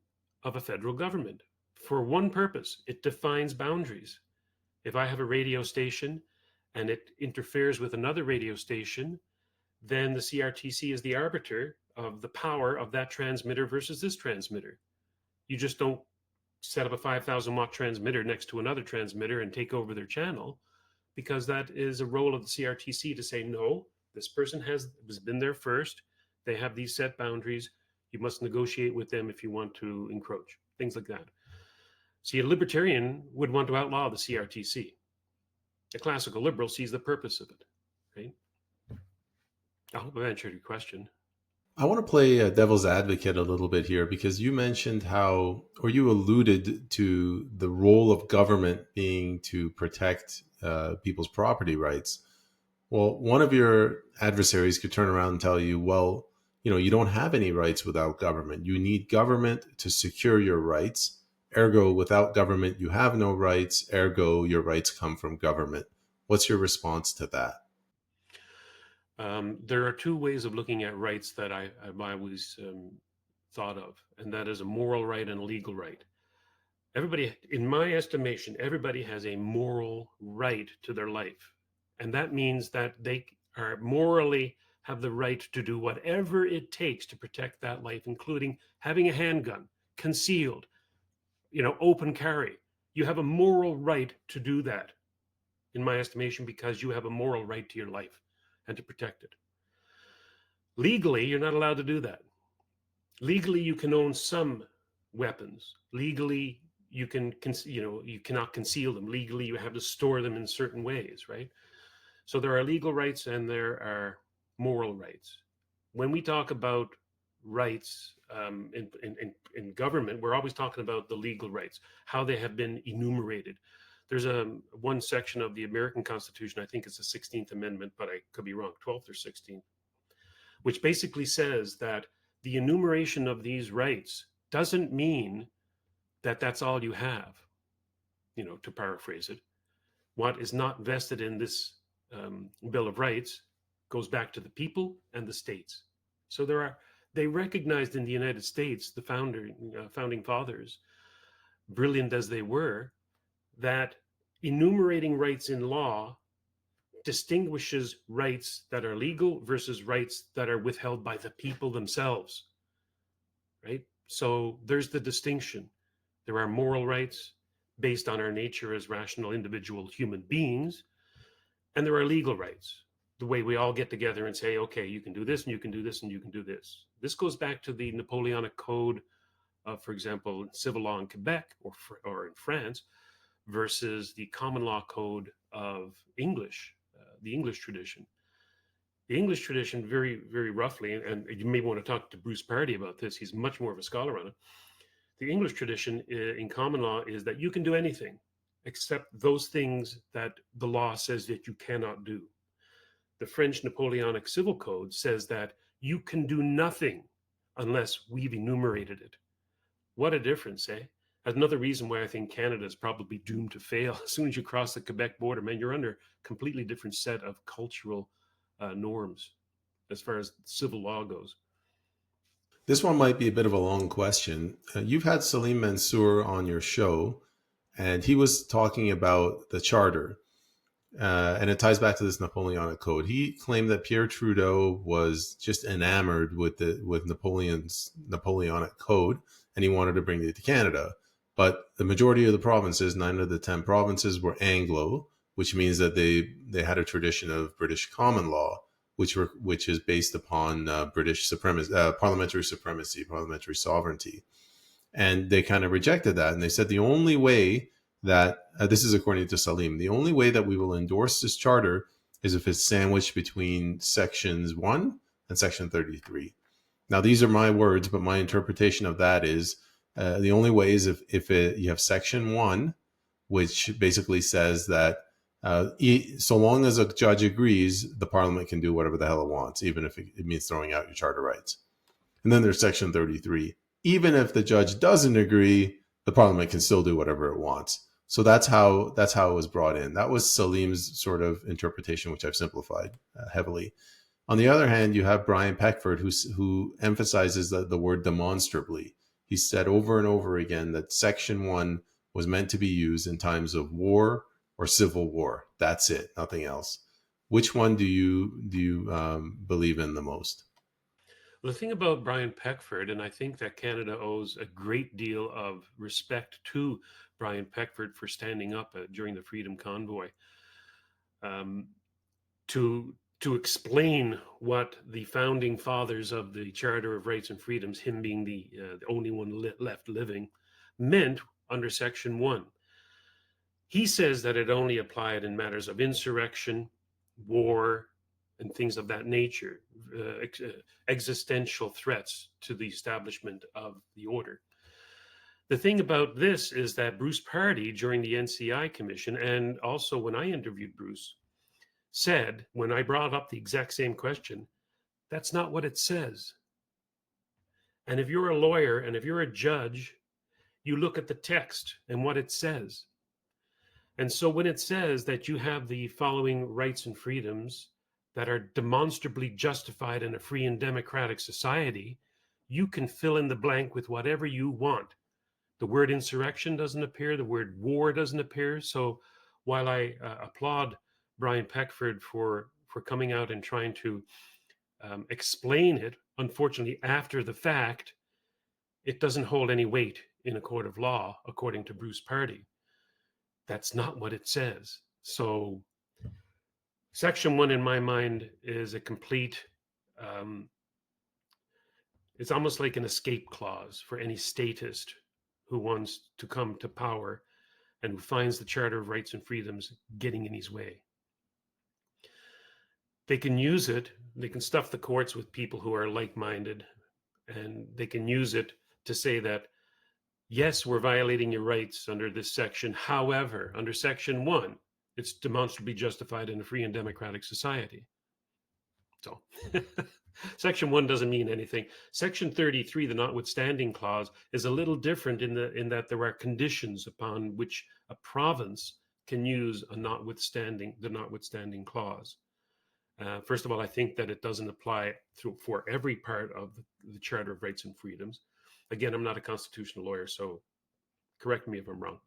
of a federal government for one purpose: it defines boundaries. If I have a radio station and it interferes with another radio station, then the CRTC is the arbiter of the power of that transmitter versus this transmitter. You just don't set up a 5,000 watt transmitter next to another transmitter and take over their channel, because that is a role of the CRTC to say, no, this person has been there first. They have these set boundaries. You must negotiate with them if you want to encroach, things like that. See, a libertarian would want to outlaw the CRTC. A classical liberal sees the purpose of it, right? I hope I've answered your question. I want to play devil's advocate a little bit here, because you mentioned how, or you alluded to the role of government being to protect people's property rights. Well, one of your adversaries could turn around and tell you, well, you don't have any rights without government. You need government to secure your rights. Ergo, without government, you have no rights. Ergo, your rights come from government. What's your response to that? There are two ways of looking at rights that I've always thought of, and that is a moral right and a legal right. Everybody, in my estimation, everybody has a moral right to their life. And that means that they are morally have the right to do whatever it takes to protect that life, including having a handgun, concealed, open carry. You have a moral right to do that, in my estimation, because you have a moral right to your life and to protect it. Legally, you're not allowed to do that. Legally, you can own some weapons. Legally, you cannot conceal them legally. You have to store them in certain ways, right? So there are legal rights and there are moral rights. When we talk about rights in government, we're always talking about the legal rights, how they have been enumerated. There's one section of the American Constitution, I think it's the 16th Amendment, but I could be wrong, 12th or 16th, which basically says that the enumeration of these rights doesn't mean that that's all you have, to paraphrase it. What is not vested in this Bill of Rights goes back to the people and the states. So they recognized in the United States, the founding fathers, brilliant as they were, that enumerating rights in law distinguishes rights that are legal versus rights that are withheld by the people themselves, right? So there's the distinction. There are moral rights based on our nature as rational individual human beings, and there are legal rights, the way we all get together and say, okay, you can do this and you can do this and you can do this. This goes back to the Napoleonic Code of, for example, civil law in Quebec or in France versus the common law code of the English tradition. The English tradition, very, very roughly, and you may want to talk to Bruce Pardy about this, he's much more of a scholar on it. The English tradition in common law is that you can do anything except those things that the law says that you cannot do. The French Napoleonic Civil Code says that you can do nothing unless we've enumerated it. What a difference, eh? That's another reason why I think Canada is probably doomed to fail. As soon as you cross the Quebec border, man, you're under a completely different set of cultural norms as far as civil law goes. This one might be a bit of a long question. You've had Salim Mansour on your show, and he was talking about the charter. And it ties back to this Napoleonic Code. He claimed that Pierre Trudeau was just enamored with Napoleon's Napoleonic Code, and he wanted to bring it to Canada. But the majority of the provinces, 9 of the 10 provinces, were Anglo, which means that they had a tradition of British common law, which is based upon British supremacy, parliamentary supremacy, parliamentary sovereignty. And they kind of rejected that, and they said the only way that this is according to Salim, the only way that we will endorse this charter is if it's sandwiched between sections 1 and section 33. Now, these are my words, but my interpretation of that is the only way is if you have section 1, which basically says that so long as a judge agrees, the parliament can do whatever the hell it wants, even if it means throwing out your charter rights. And then there's section 33. Even if the judge doesn't agree, the parliament can still do whatever it wants. So that's how it was brought in. That was Salim's sort of interpretation, which I've simplified heavily. On the other hand, you have Brian Peckford, who emphasizes the word demonstrably. He said over and over again that section 1 was meant to be used in times of war or civil war. That's it, nothing else. Which one do you believe in the most? The thing about Brian Peckford, and I think that Canada owes a great deal of respect to Brian Peckford for standing up during the Freedom Convoy um, to explain what the founding fathers of the Charter of Rights and Freedoms, him being the only one left living, meant under Section 1. He says that it only applied in matters of insurrection, war, and things of that nature, existential threats to the establishment of the order. The thing about this is that Bruce Pardy, during the NCI Commission, and also when I interviewed Bruce, said, when I brought up the exact same question, that's not what it says. And if you're a lawyer and if you're a judge, you look at the text and what it says. And so when it says that you have the following rights and freedoms that are demonstrably justified in a free and democratic society, you can fill in the blank with whatever you want. The word insurrection doesn't appear, the word war doesn't appear. So while I applaud Brian Peckford for coming out and trying to explain it, unfortunately, after the fact, it doesn't hold any weight in a court of law, according to Bruce Pardy. That's not what it says. So Section 1, in my mind, is a complete, it's almost like an escape clause for any statist who wants to come to power and who finds the Charter of Rights and Freedoms getting in his way. They can use it, they can stuff the courts with people who are like-minded, and they can use it to say that, yes, we're violating your rights under this section. However, under Section 1, it's demonstrably justified in a free and democratic society. So Section 1 doesn't mean anything. Section 33, the notwithstanding clause, is a little different in that there are conditions upon which a province can use the notwithstanding clause. First of all, I think that it doesn't apply for every part of the Charter of Rights and Freedoms. Again, I'm not a constitutional lawyer, so correct me if I'm wrong.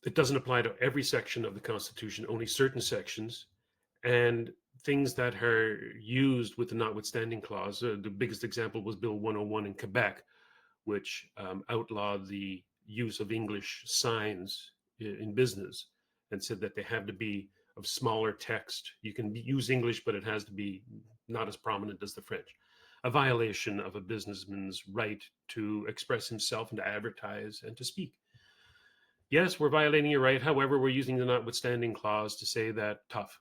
It doesn't apply to every section of the Constitution, only certain sections. And things that are used with the notwithstanding clause, the biggest example was Bill 101 in Quebec, which outlawed the use of English signs in business and said that they have to be of smaller text. You can use English, but it has to be not as prominent as the French. A violation of a businessman's right to express himself and to advertise and to speak. Yes, we're violating your right. However, we're using the notwithstanding clause to say that tough.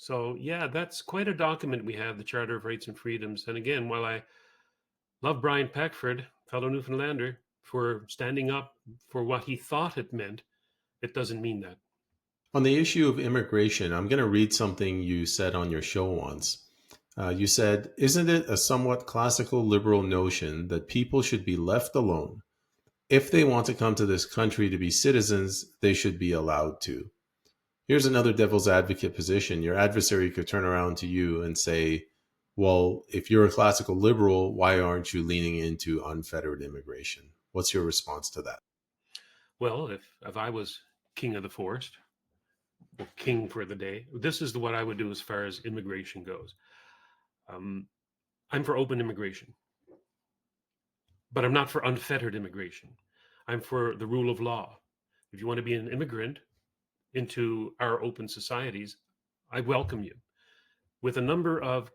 So yeah, that's quite a document we have, the Charter of Rights and Freedoms. And again, while I love Brian Peckford, fellow Newfoundlander, for standing up for what he thought it meant, it doesn't mean that. On the issue of immigration, I'm going to read something you said on your show once. You said, "Isn't it a somewhat classical liberal notion that people should be left alone? If they want to come to this country to be citizens, they should be allowed to." Here's another devil's advocate position. Your adversary could turn around to you and say, well, if you're a classical liberal, why aren't you leaning into unfettered immigration? What's your response to that? Well, if I was king of the forest, or king for the day, this is what I would do as far as immigration goes. I'm for open immigration, but I'm not for unfettered immigration. I'm for the rule of law. If you want to be an immigrant into our open societies, I welcome you with a number of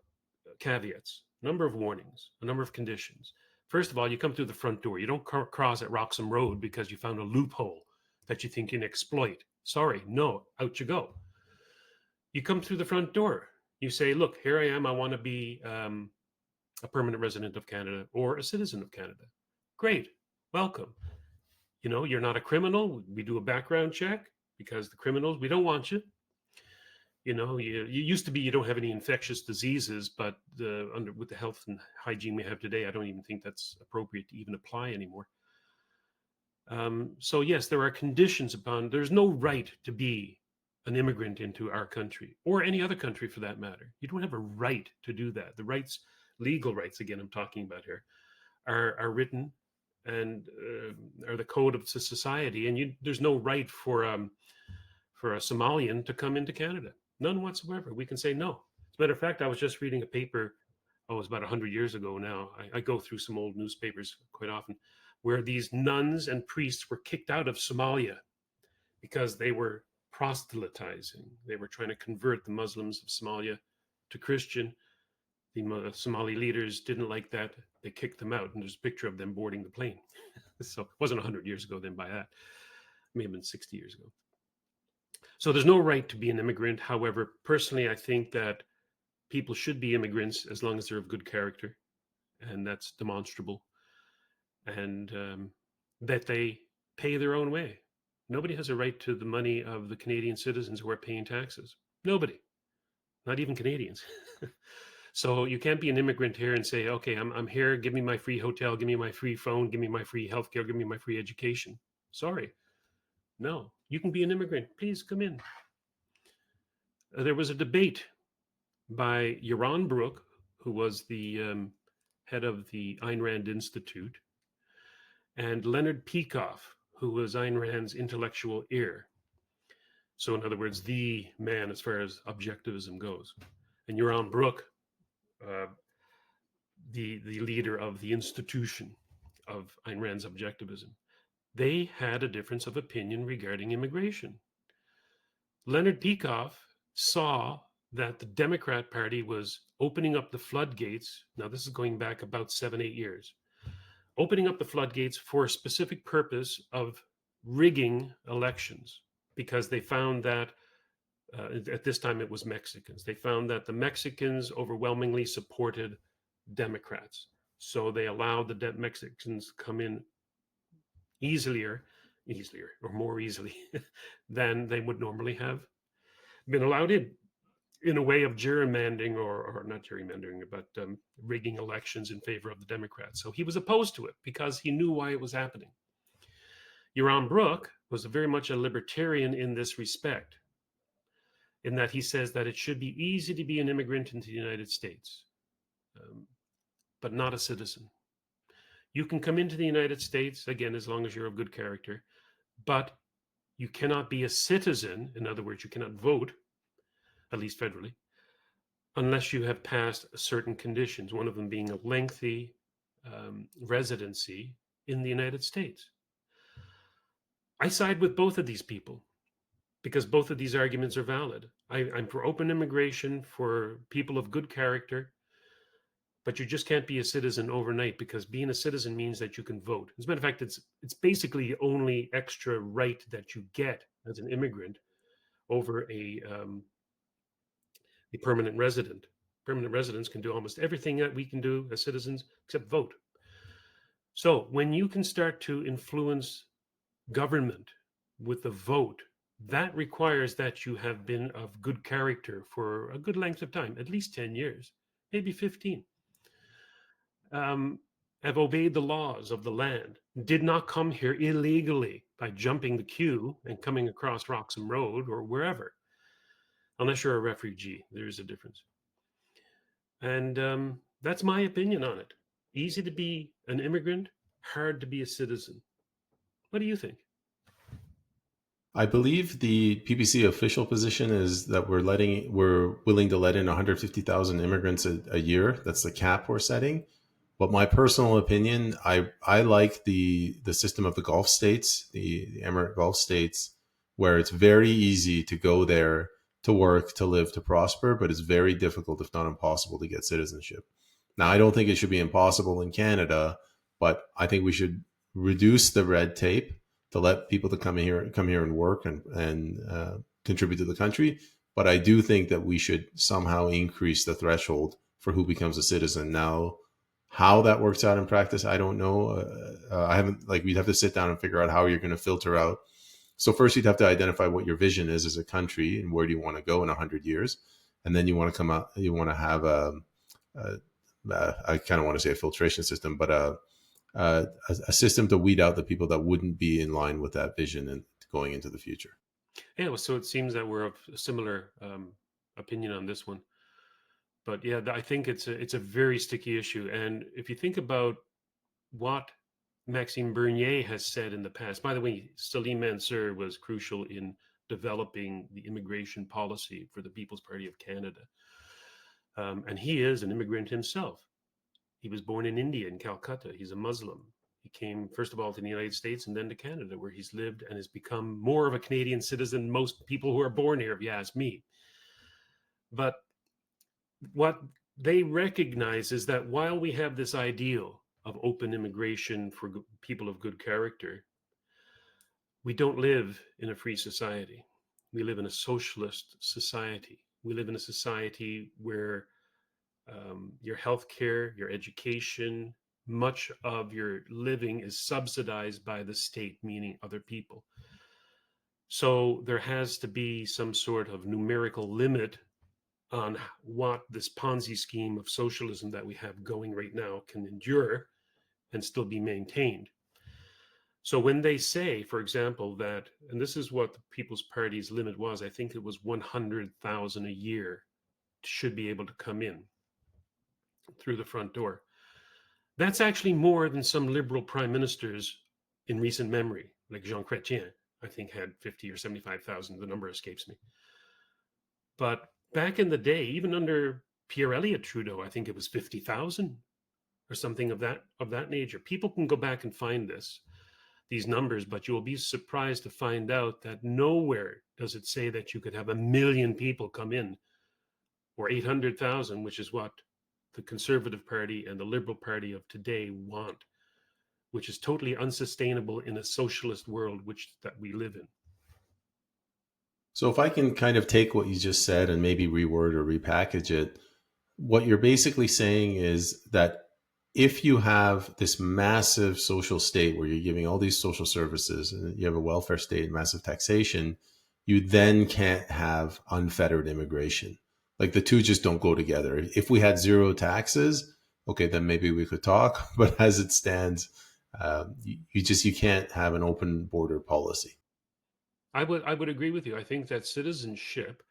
caveats, a number of warnings, a number of conditions. First of all, you come through the front door. You don't cross at Roxham Road because you found a loophole that you think you can exploit. Sorry, no, out you go. You come through the front door. You say, look, here I am. I want to be a permanent resident of Canada or a citizen of Canada. Great, welcome. You know, you're not a criminal. We do a background check because the criminals, we don't want you. You know, you used to be you don't have any infectious diseases, but with the health and hygiene we have today, I don't even think that's appropriate to even apply anymore. So yes, there are conditions upon. There's no right to be an immigrant into our country or any other country for that matter. You don't have a right to do that. The rights, legal rights, again, I'm talking about here, are written and are the code of society. And there's no right for a Somalian to come into Canada. None whatsoever. We can say no. As a matter of fact, I was just reading a paper, it was about 100 years ago now. I go through some old newspapers quite often, where these nuns and priests were kicked out of Somalia because they were proselytizing. They were trying to convert the Muslims of Somalia to Christian. The Somali leaders didn't like that. They kicked them out, and there's a picture of them boarding the plane. So it wasn't 100 years ago then by that. It may have been 60 years ago. So there's no right to be an immigrant. However, personally, I think that people should be immigrants as long as they're of good character, and that's demonstrable, and that they pay their own way. Nobody has a right to the money of the Canadian citizens who are paying taxes. Nobody, not even Canadians. So you can't be an immigrant here and say, okay, I'm here, give me my free hotel, give me my free phone, give me my free healthcare, give me my free education. Sorry. No, you can be an immigrant. Please come in. There was a debate by Yaron Brook, who was the head of the Ayn Rand Institute, and Leonard Peikoff, who was Ayn Rand's intellectual ear. So in other words, the man as far as objectivism goes. And Yaron Brook, the leader of the institution of Ayn Rand's objectivism, they had a difference of opinion regarding immigration. Leonard Peikoff saw that the Democrat Party was opening up the floodgates. Now, this is going back about 7-8 years, opening up the floodgates for a specific purpose of rigging elections, because they found that at this time it was Mexicans. They found that the Mexicans overwhelmingly supported Democrats. So they allowed the Mexicans to come in easier or more easily than they would normally have been allowed in a way of gerrymandering, or not gerrymandering, but rigging elections in favor of the Democrats. So he was opposed to it because he knew why it was happening. Yaron Brook was very much a libertarian in this respect, in that he says that it should be easy to be an immigrant into the United States, but not a citizen. You can come into the United States, again, as long as you're of good character, but you cannot be a citizen. In other words, you cannot vote, at least federally, unless you have passed certain conditions, one of them being a lengthy residency in the United States. I side with both of these people because both of these arguments are valid. I'm for open immigration for people of good character, but you just can't be a citizen overnight, because being a citizen means that you can vote. As a matter of fact, it's basically the only extra right that you get as an immigrant over a permanent resident. Permanent residents can do almost everything that we can do as citizens except vote. So when you can start to influence government with the vote, that requires that you have been of good character for a good length of time, at least 10 years, maybe 15. Have obeyed the laws of the land, did not come here illegally by jumping the queue and coming across Roxham Road or wherever. Unless you're a refugee, there is a difference. And that's my opinion on it. Easy to be an immigrant, hard to be a citizen. What do you think? I believe the PPC official position is that we're willing to let in 150,000 immigrants a year. That's the cap we're setting. But my personal opinion, I like the system of the Gulf states, the Emirate Gulf states, where it's very easy to go there to work, to live, to prosper, but it's very difficult, if not impossible, to get citizenship. Now, I don't think it should be impossible in Canada, but I think we should reduce the red tape to let people to come here and work and contribute to the country. But I do think that we should somehow increase the threshold for who becomes a citizen. Now, how that works out in practice, I don't know. I haven't, we'd have to sit down and figure out how you're going to filter out. So first you'd have to identify what your vision is as a country and where do you want to go in 100 years. And then you want to come out, you want to have I kind of want to say a filtration system, but a system to weed out the people that wouldn't be in line with that vision and going into the future. Yeah, well, so it seems that we're of a similar opinion on this one. But yeah, I think it's a very sticky issue. And if you think about what Maxime Bernier has said in the past, by the way, Salim Mansur was crucial in developing the immigration policy for the People's Party of Canada. And he is an immigrant himself. He was born in India, in Calcutta. He's a Muslim. He came, first of all, to the United States and then to Canada, where he's lived and has become more of a Canadian citizen than most people who are born here, if you ask me. But what they recognize is that while we have this ideal of open immigration for people of good character, we don't live in a free society. We live in a socialist society. We live in a society where your healthcare, your education, much of your living is subsidized by the state, meaning other people. So there has to be some sort of numerical limit on what this Ponzi scheme of socialism that we have going right now can endure and still be maintained. So when they say, for example, that, and this is what the People's Party's limit was, I think it was 100,000 a year should be able to come in through the front door. That's actually more than some liberal prime ministers in recent memory, like Jean Chrétien, I think had 50 or 75,000, the number escapes me. But back in the day, even under Pierre Elliott Trudeau, I think it was 50,000 or something of that nature. People can go back and find these numbers, but you will be surprised to find out that nowhere does it say that you could have 1 million people come in, or 800,000, which is what the Conservative Party and the Liberal Party of today want. which is totally unsustainable in a socialist world that we live in. So if I can kind of take what you just said and maybe reword or repackage it, what you're basically saying is that if you have this massive social state where you're giving all these social services and you have a welfare state and massive taxation, you then can't have unfettered immigration. Like the two just don't go together. If we had zero taxes, okay, then maybe we could talk. But as it stands, you can't have an open border policy. I would agree with you. I think that citizenship.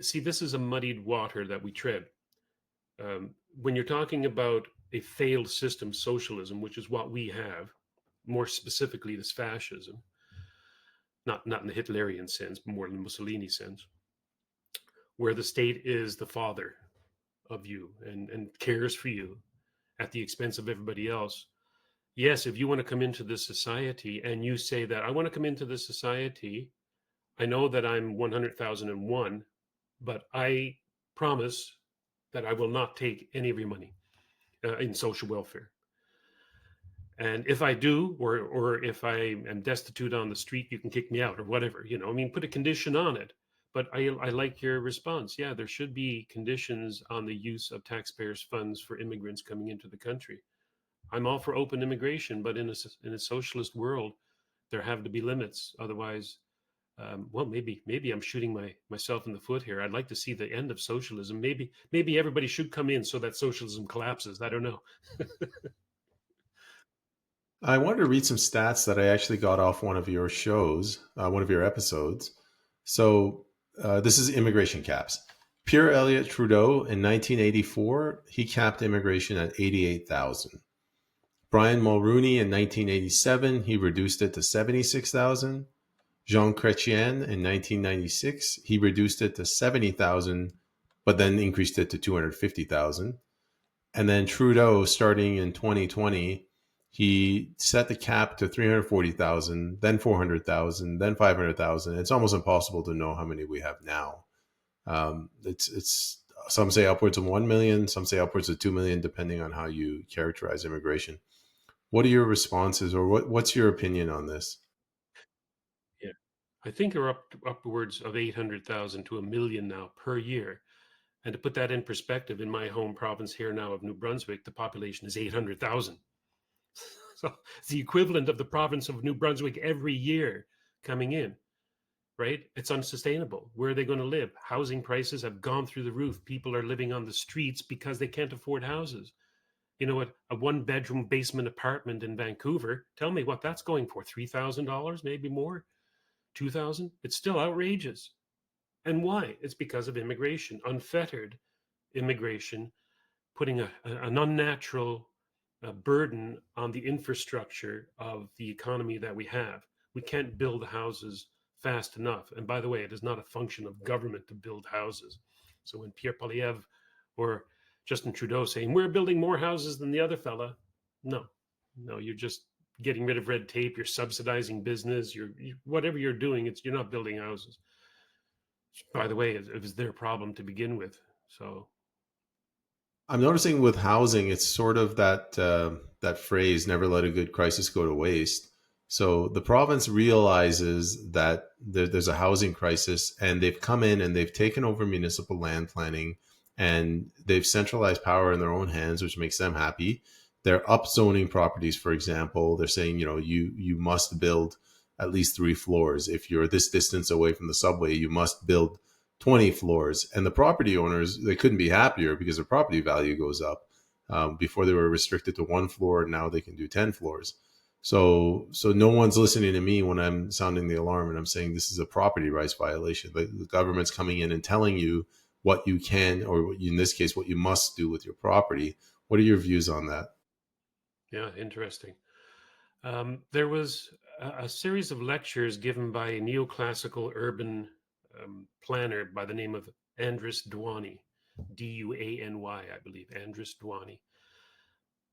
See, this is a muddied water that we tread. When you're talking about a failed system, socialism, which is what we have, more specifically, this fascism, not in the Hitlerian sense, but more in the Mussolini sense, where the state is the father of you and cares for you at the expense of everybody else. Yes, if you want to come into this society and you say that I want to come into this society, I know that I'm 100,001, but I promise that I will not take any of your money in social welfare. And if I do, or if I am destitute on the street, you can kick me out or whatever. I mean, put a condition on it. But I like your response. Yeah, there should be conditions on the use of taxpayers' funds for immigrants coming into the country. I'm all for open immigration, but in a socialist world, there have to be limits. Otherwise, well, maybe I'm shooting myself in the foot here. I'd like to see the end of socialism. Maybe everybody should come in so that socialism collapses. I don't know. I wanted to read some stats that I actually got off one of your shows, one of your episodes. So this is immigration caps. Pierre Elliott Trudeau in 1984, he capped immigration at 88,000. Brian Mulroney in 1987, he reduced it to 76,000. Jean Chrétien in 1996, he reduced it to 70,000, but then increased it to 250,000. And then Trudeau, starting in 2020, he set the cap to 340,000, then 400,000, then 500,000. It's almost impossible to know how many we have now. It's some say upwards of 1 million, some say upwards of 2 million, depending on how you characterize immigration. What are your responses, or what's your opinion on this? Yeah. I think they're upwards of 800,000 to a million now per year. And to put that in perspective, in my home province here now of New Brunswick, the population is 800,000. So it's the equivalent of the province of New Brunswick every year coming in, right? It's unsustainable. Where are they going to live? Housing prices have gone through the roof. People are living on the streets because they can't afford houses. You know what? A one bedroom basement apartment in Vancouver, tell me what that's going for. $3,000, maybe more, 2,000. It's still outrageous. And why? It's because of immigration, unfettered immigration, putting an unnatural burden on the infrastructure of the economy that we have. We can't build houses fast enough. And by the way, it is not a function of government to build houses. So when Pierre Poilievre or Justin Trudeau saying we're building more houses than the other fella, no, you're just getting rid of red tape. You're subsidizing business. Whatever you're doing, you're not building houses. By the way, it was their problem to begin with. So I'm noticing with housing, it's sort of that phrase, "Never let a good crisis go to waste." So the province realizes that there's a housing crisis, and they've come in and they've taken over municipal land planning, and they've centralized power in their own hands, which makes them happy. They're upzoning properties, for example. They're saying, you must build at least 3 floors. If you're this distance away from the subway, you must build 20 floors. And the property owners, they couldn't be happier because their property value goes up. Before they were restricted to 1 floor, now they can do 10 floors. So no one's listening to me when I'm sounding the alarm and I'm saying this is a property rights violation. The government's coming in and telling you what you can, or in this case, what you must do with your property. What are your views on that? yeah, interesting. There was a series of lectures given by a neoclassical urban planner by the name of Andris Dwany, Duany, I believe, Andris Dwany.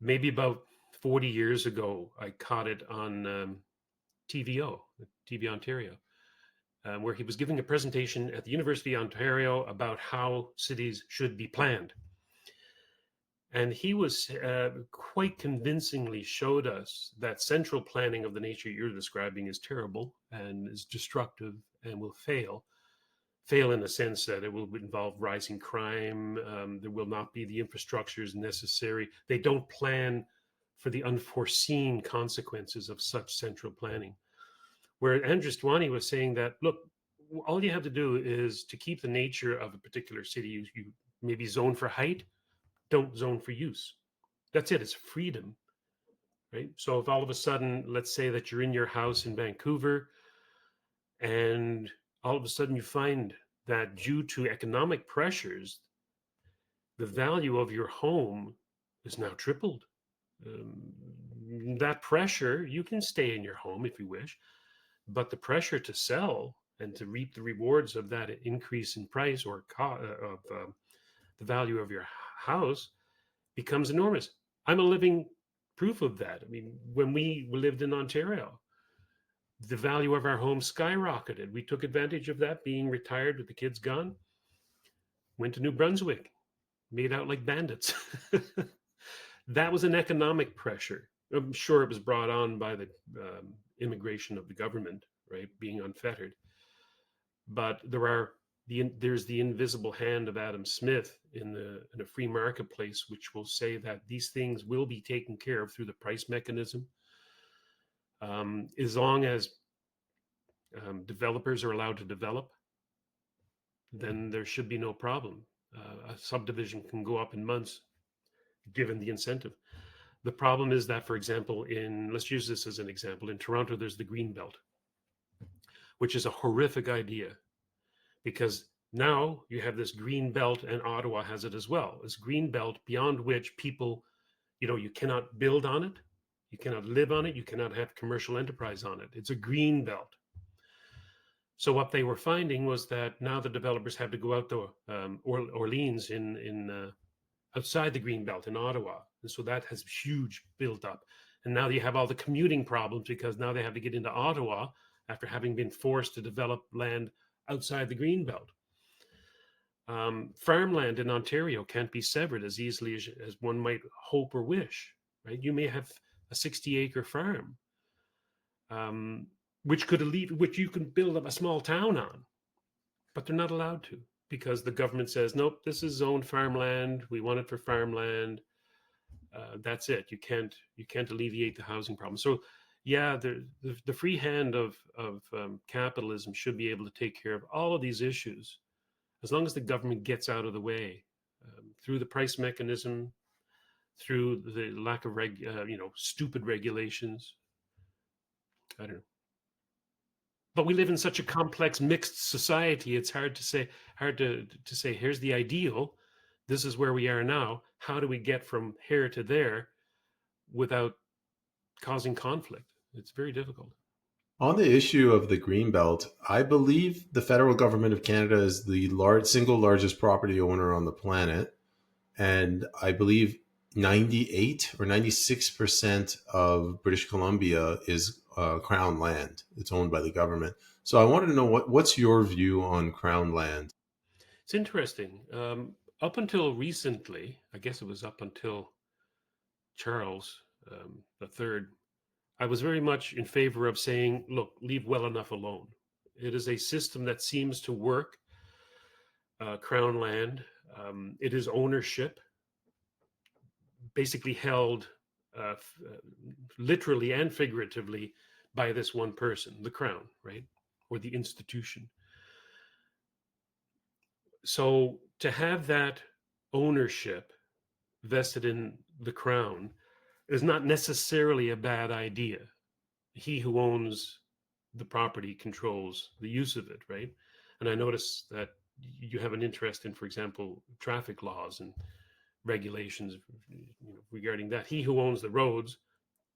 Maybe about 40 years ago, I caught it on TVO, TV Ontario, where he was giving a presentation at the University of Ontario about how cities should be planned. And he was quite convincingly showed us that central planning of the nature you're describing is terrible and is destructive and will fail. Fail in the sense that it will involve rising crime. There will not be the infrastructures necessary. They don't plan for the unforeseen consequences of such central planning. Where Andrew Dwani was saying that, look, all you have to do is to keep the nature of a particular city, you maybe zone for height, don't zone for use. That's it. It's freedom, right? So if all of a sudden, let's say that you're in your house in Vancouver, and all of a sudden you find that due to economic pressures, the value of your home is now tripled. That pressure, you can stay in your home if you wish, but the pressure to sell and to reap the rewards of that increase in price or of the value of your house becomes enormous. I'm a living proof of that. I mean, when we lived in Ontario, the value of our home skyrocketed. We took advantage of that, being retired with the kids gone, went to New Brunswick, made out like bandits. That was an economic pressure. I'm sure it was brought on by the immigration of the government, right, being unfettered. But there's the invisible hand of Adam Smith in a free marketplace, which will say that these things will be taken care of through the price mechanism, as long as developers are allowed to develop, then there should be no problem. A subdivision can go up in months given the incentive. The problem is that, for example, let's use this as an example. In Toronto, there's the Green Belt, which is a horrific idea because now you have this Green Belt, and Ottawa has it as well. This Green Belt beyond which people, you cannot build on it, you cannot live on it, you cannot have commercial enterprise on it. It's a Green Belt. So what they were finding was that now the developers have to go out to Orleans in outside the green belt in Ottawa, and so that has huge built up. And now you have all the commuting problems because now they have to get into Ottawa after having been forced to develop land outside the green belt. Farmland in Ontario can't be severed as easily as one might hope or wish. Right? You may have a 60-acre farm. Which you can build up a small town on, but they're not allowed to because the government says, nope, this is zoned farmland. We want it for farmland. That's it. You can't alleviate the housing problem. So, yeah, the free hand of capitalism should be able to take care of all of these issues, as long as the government gets out of the way through the price mechanism, through the lack of stupid regulations. I don't know. But we live in such a complex mixed society, it's hard to say here's the ideal, this is where we are now, how do we get from here to there without causing conflict? It's very difficult. On the issue of the Greenbelt, I believe the federal government of Canada is the single largest property owner on the planet. And I believe 98 or 96% of British Columbia is Crown land. It's owned by the government. So I wanted to know what's your view on Crown land? It's interesting. Up until recently, I guess it was up until Charles the Third, I was very much in favor of saying, look, leave well enough alone. It is a system that seems to work. Crown land, it is ownership, basically held literally and figuratively by this one person, the crown, right? Or the institution. So to have that ownership vested in the crown is not necessarily a bad idea. He who owns the property controls the use of it, right? And I notice that you have an interest in, for example, traffic laws and regulations regarding that. He who owns the roads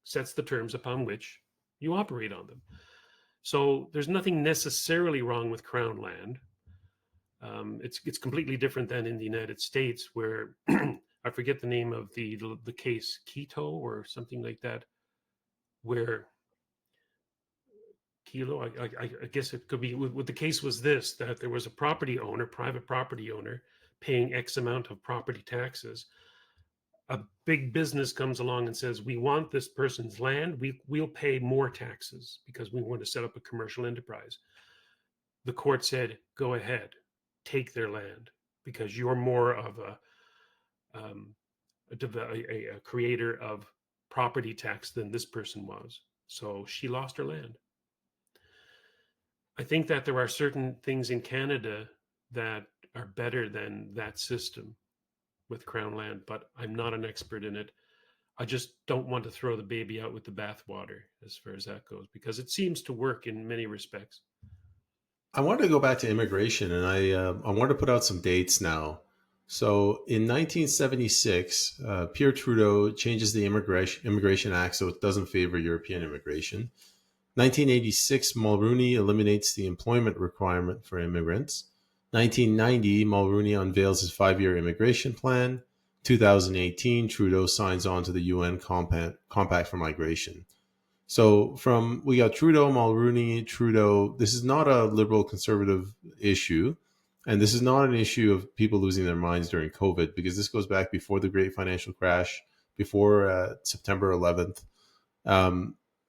sets the terms upon which you operate on them. So there's nothing necessarily wrong with crown land. It's completely different than in the United States, where I forget the name of the case, Quito or something like that, where Kilo, I guess it could be. What the case was this: that there was a private property owner, paying X amount of property taxes, a big business comes along and says, we want this person's land, we'll pay more taxes because we want to set up a commercial enterprise. The court said, go ahead, take their land because you're more of um, a creator of property tax than this person was. So she lost her land. I think that there are certain things in Canada that are better than that system with Crown land, but I'm not an expert in it. I just don't want to throw the baby out with the bathwater as far as that goes, because it seems to work in many respects. I wanted to go back to immigration, and I wanted to put out some dates now. So in 1976, Pierre Trudeau changes the Immigration Act so it doesn't favor European immigration. 1986, Mulroney eliminates the employment requirement for immigrants. 1990, Mulroney unveils his 5-year immigration plan. 2018, Trudeau signs on to the UN Compact for Migration. So from we got Trudeau, Mulroney, Trudeau. This is not a liberal conservative issue, and this is not an issue of people losing their minds during COVID because this goes back before the Great Financial Crash, before September 11th,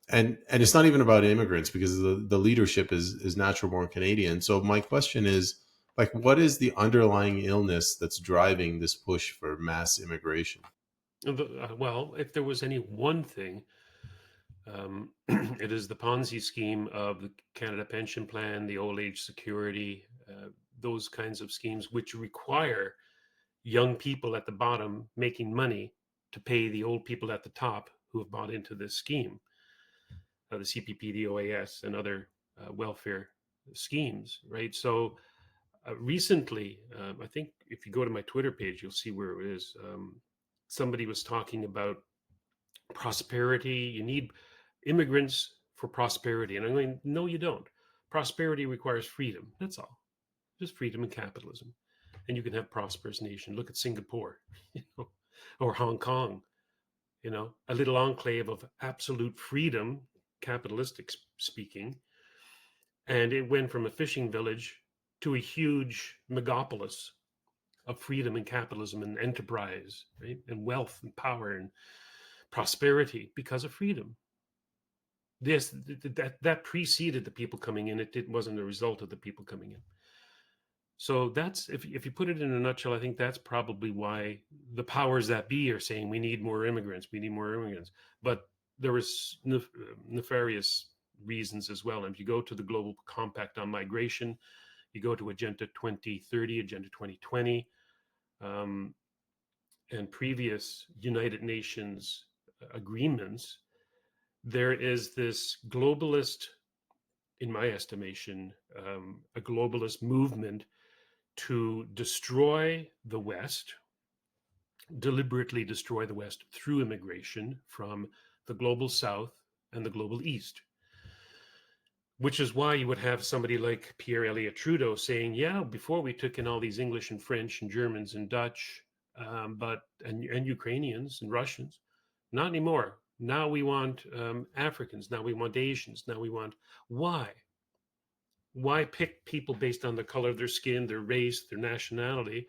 and it's not even about immigrants because the leadership is natural born Canadian. So my question is, like, what is the underlying illness that's driving this push for mass immigration? Well, if there was any one thing, it is the Ponzi scheme of the Canada Pension Plan, the old age security, those kinds of schemes, which require young people at the bottom making money to pay the old people at the top who have bought into this scheme, the CPP, the OAS, and other welfare schemes, right? So recently, I think if you go to my Twitter page, you'll see where it is. Somebody was talking about prosperity. You need immigrants for prosperity. And I'm going, no, you don't. Prosperity requires freedom. That's all. Just freedom and capitalism. And you can have prosperous nation. Look at Singapore, you know, or Hong Kong, you know, a little enclave of absolute freedom, capitalistic speaking. And it went from a fishing village to a huge megapolis of freedom and capitalism and enterprise, right? And wealth and power and prosperity because of freedom. This that preceded the people coming in. It wasn't a result of the people coming in. So that's if you put it in a nutshell, I think that's probably why the powers that be are saying we need more immigrants. We need more immigrants. But there was nefarious reasons as well. And if you go to the Global Compact on Migration, you go to Agenda 2030, Agenda 2020, um, and previous United Nations agreements, there is this globalist, in my estimation, a globalist movement to destroy the West, deliberately destroy the West through immigration from the global South and the global East. Which is why you would have somebody like Pierre Elliott Trudeau saying, yeah, before we took in all these English and French and Germans and Dutch, and Ukrainians and Russians, not anymore. Now we want Africans. Now we want Asians. Now we want, why? Why pick people based on the color of their skin, their race, their nationality,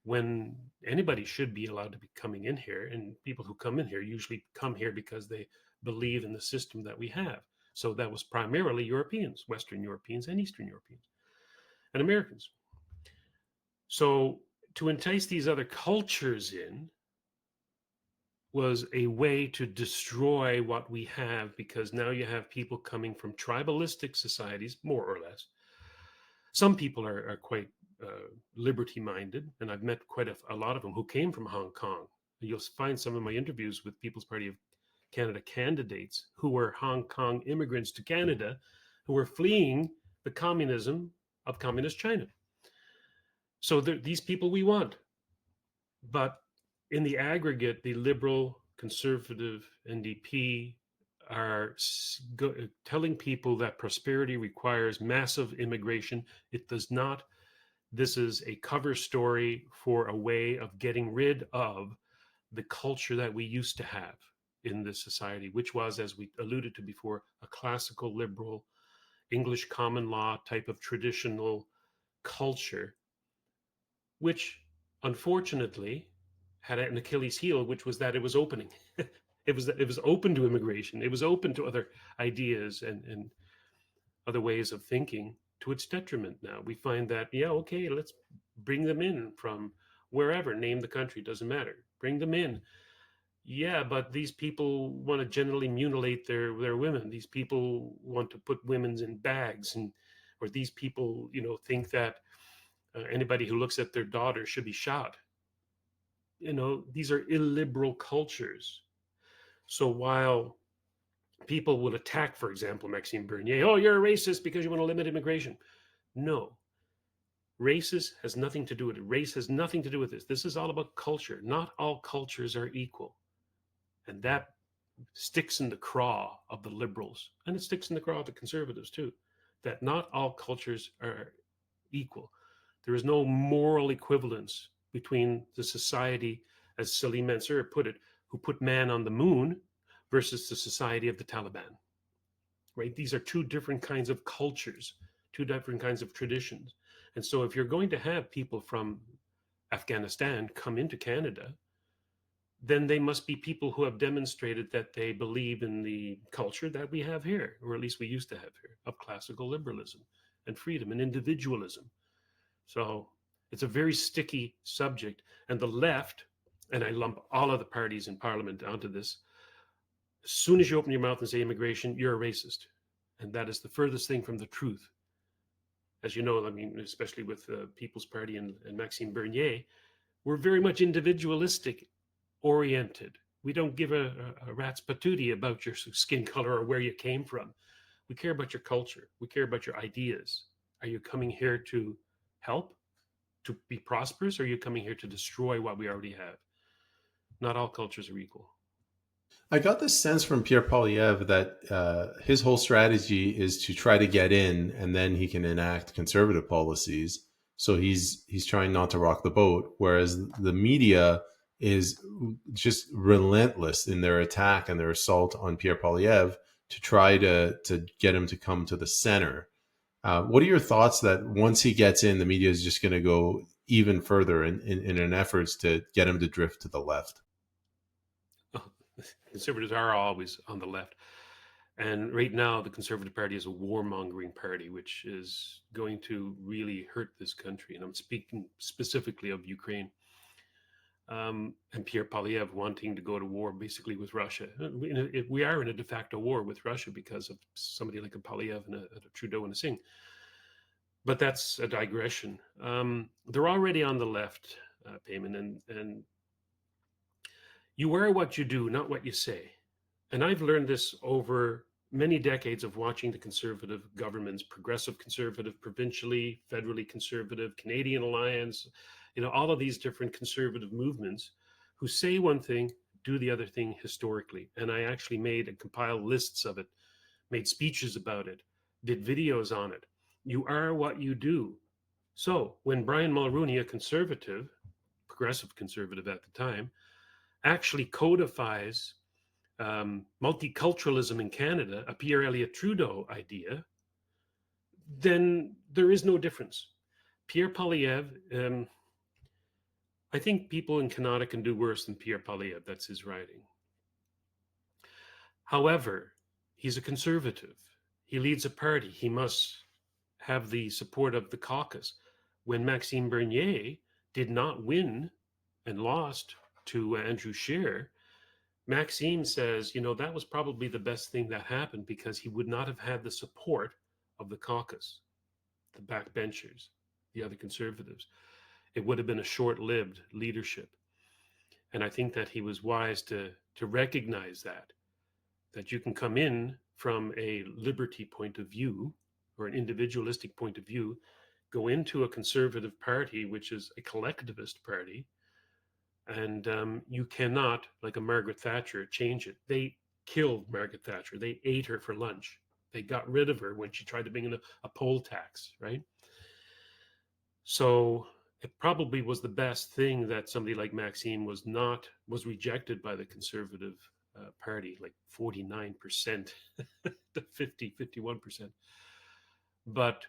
when anybody should be allowed to be coming in here? And people who come in here usually come here because they believe in the system that we have. So that was primarily Europeans, Western Europeans and Eastern Europeans and Americans. So to entice these other cultures in was a way to destroy what we have, because now you have people coming from tribalistic societies, more or less. Some people are quite liberty minded, and I've met quite a lot of them who came from Hong Kong. You'll find some of my interviews with People's Party of Canada candidates who were Hong Kong immigrants to Canada who were fleeing the communism of communist China. So these people we want. But in the aggregate, the Liberal, Conservative, NDP are telling people that prosperity requires massive immigration. It does not. This is a cover story for a way of getting rid of the culture that we used to have in this society, which was, as we alluded to before, a classical liberal English common law type of traditional culture, which unfortunately had an Achilles heel, which was that it was opening. It was open to immigration. It was open to other ideas and other ways of thinking, to its detriment. Now we find that, yeah, okay, let's bring them in from wherever, name the country, doesn't matter. Bring them in. Yeah, but these people want to generally mutilate their women. These people want to put women's in bags, and or these people, think that anybody who looks at their daughter should be shot. These are illiberal cultures. So while people will attack, for example, Maxime Bernier, oh, you're a racist because you want to limit immigration. No, racist has nothing to do with it. Race has nothing to do with this. This is all about culture. Not all cultures are equal. And that sticks in the craw of the liberals, and it sticks in the craw of the conservatives too, that not all cultures are equal. There is no moral equivalence between the society, as Salim Mansur put it, who put man on the moon, versus the society of the Taliban. Right? These are two different kinds of cultures, two different kinds of traditions. And so if you're going to have people from Afghanistan come into Canada, then they must be people who have demonstrated that they believe in the culture that we have here, or at least we used to have here, of classical liberalism and freedom and individualism. So it's a very sticky subject. And the left, and I lump all of the parties in parliament onto this, as soon as you open your mouth and say immigration, you're a racist. And that is the furthest thing from the truth. As you know, I mean, especially with the People's Party and Maxime Bernier, we're very much individualistic oriented. We don't give a rat's patootie about your skin color or where you came from. We care about your culture. We care about your ideas. Are you coming here to help, to be prosperous, or are you coming here to destroy what we already have? Not all cultures are equal. I got this sense from Pierre Poilievre that his whole strategy is to try to get in, and then he can enact conservative policies. So he's trying not to rock the boat, whereas the media is just relentless in their attack and their assault on Pierre Poilievre to try to get him to come to the center. What are your thoughts that once he gets in, the media is just going to go even further in an efforts to get him to drift to the left? Conservatives are always on the left. And right now, the Conservative Party is a warmongering party, which is going to really hurt this country. And I'm speaking specifically of Ukraine. And Pierre Poilievre wanting to go to war basically with Russia. We are in a de facto war with Russia because of somebody like a Poilievre and a Trudeau and a Singh. But that's a digression. They're already on the left, Payman, and you are what you do, not what you say. And I've learned this over many decades of watching the conservative governments, progressive conservative, provincially, federally conservative, Canadian Alliance, all of these different conservative movements who say one thing, do the other thing historically. And I actually made and compiled lists of it, made speeches about it, did videos on it. You are what you do. So when Brian Mulroney, a conservative, progressive conservative at the time, actually codifies multiculturalism in Canada, a Pierre Elliott Trudeau idea, then there is no difference. Pierre Poilievre, I think people in Canada can do worse than Pierre Poilievre. That's his writing. However, he's a conservative. He leads a party. He must have the support of the caucus. When Maxime Bernier did not win and lost to Andrew Scheer, Maxime says, that was probably the best thing that happened because he would not have had the support of the caucus, the backbenchers, the other conservatives. It would have been a short-lived leadership. And I think that he was wise to recognize that you can come in from a liberty point of view or an individualistic point of view, go into a conservative party, which is a collectivist party, and you cannot, like a Margaret Thatcher, change it. They killed Margaret Thatcher. They ate her for lunch. They got rid of her when she tried to bring in a poll tax, right? So it probably was the best thing that somebody like Maxime was rejected by the Conservative Party, like 49% to 51%. But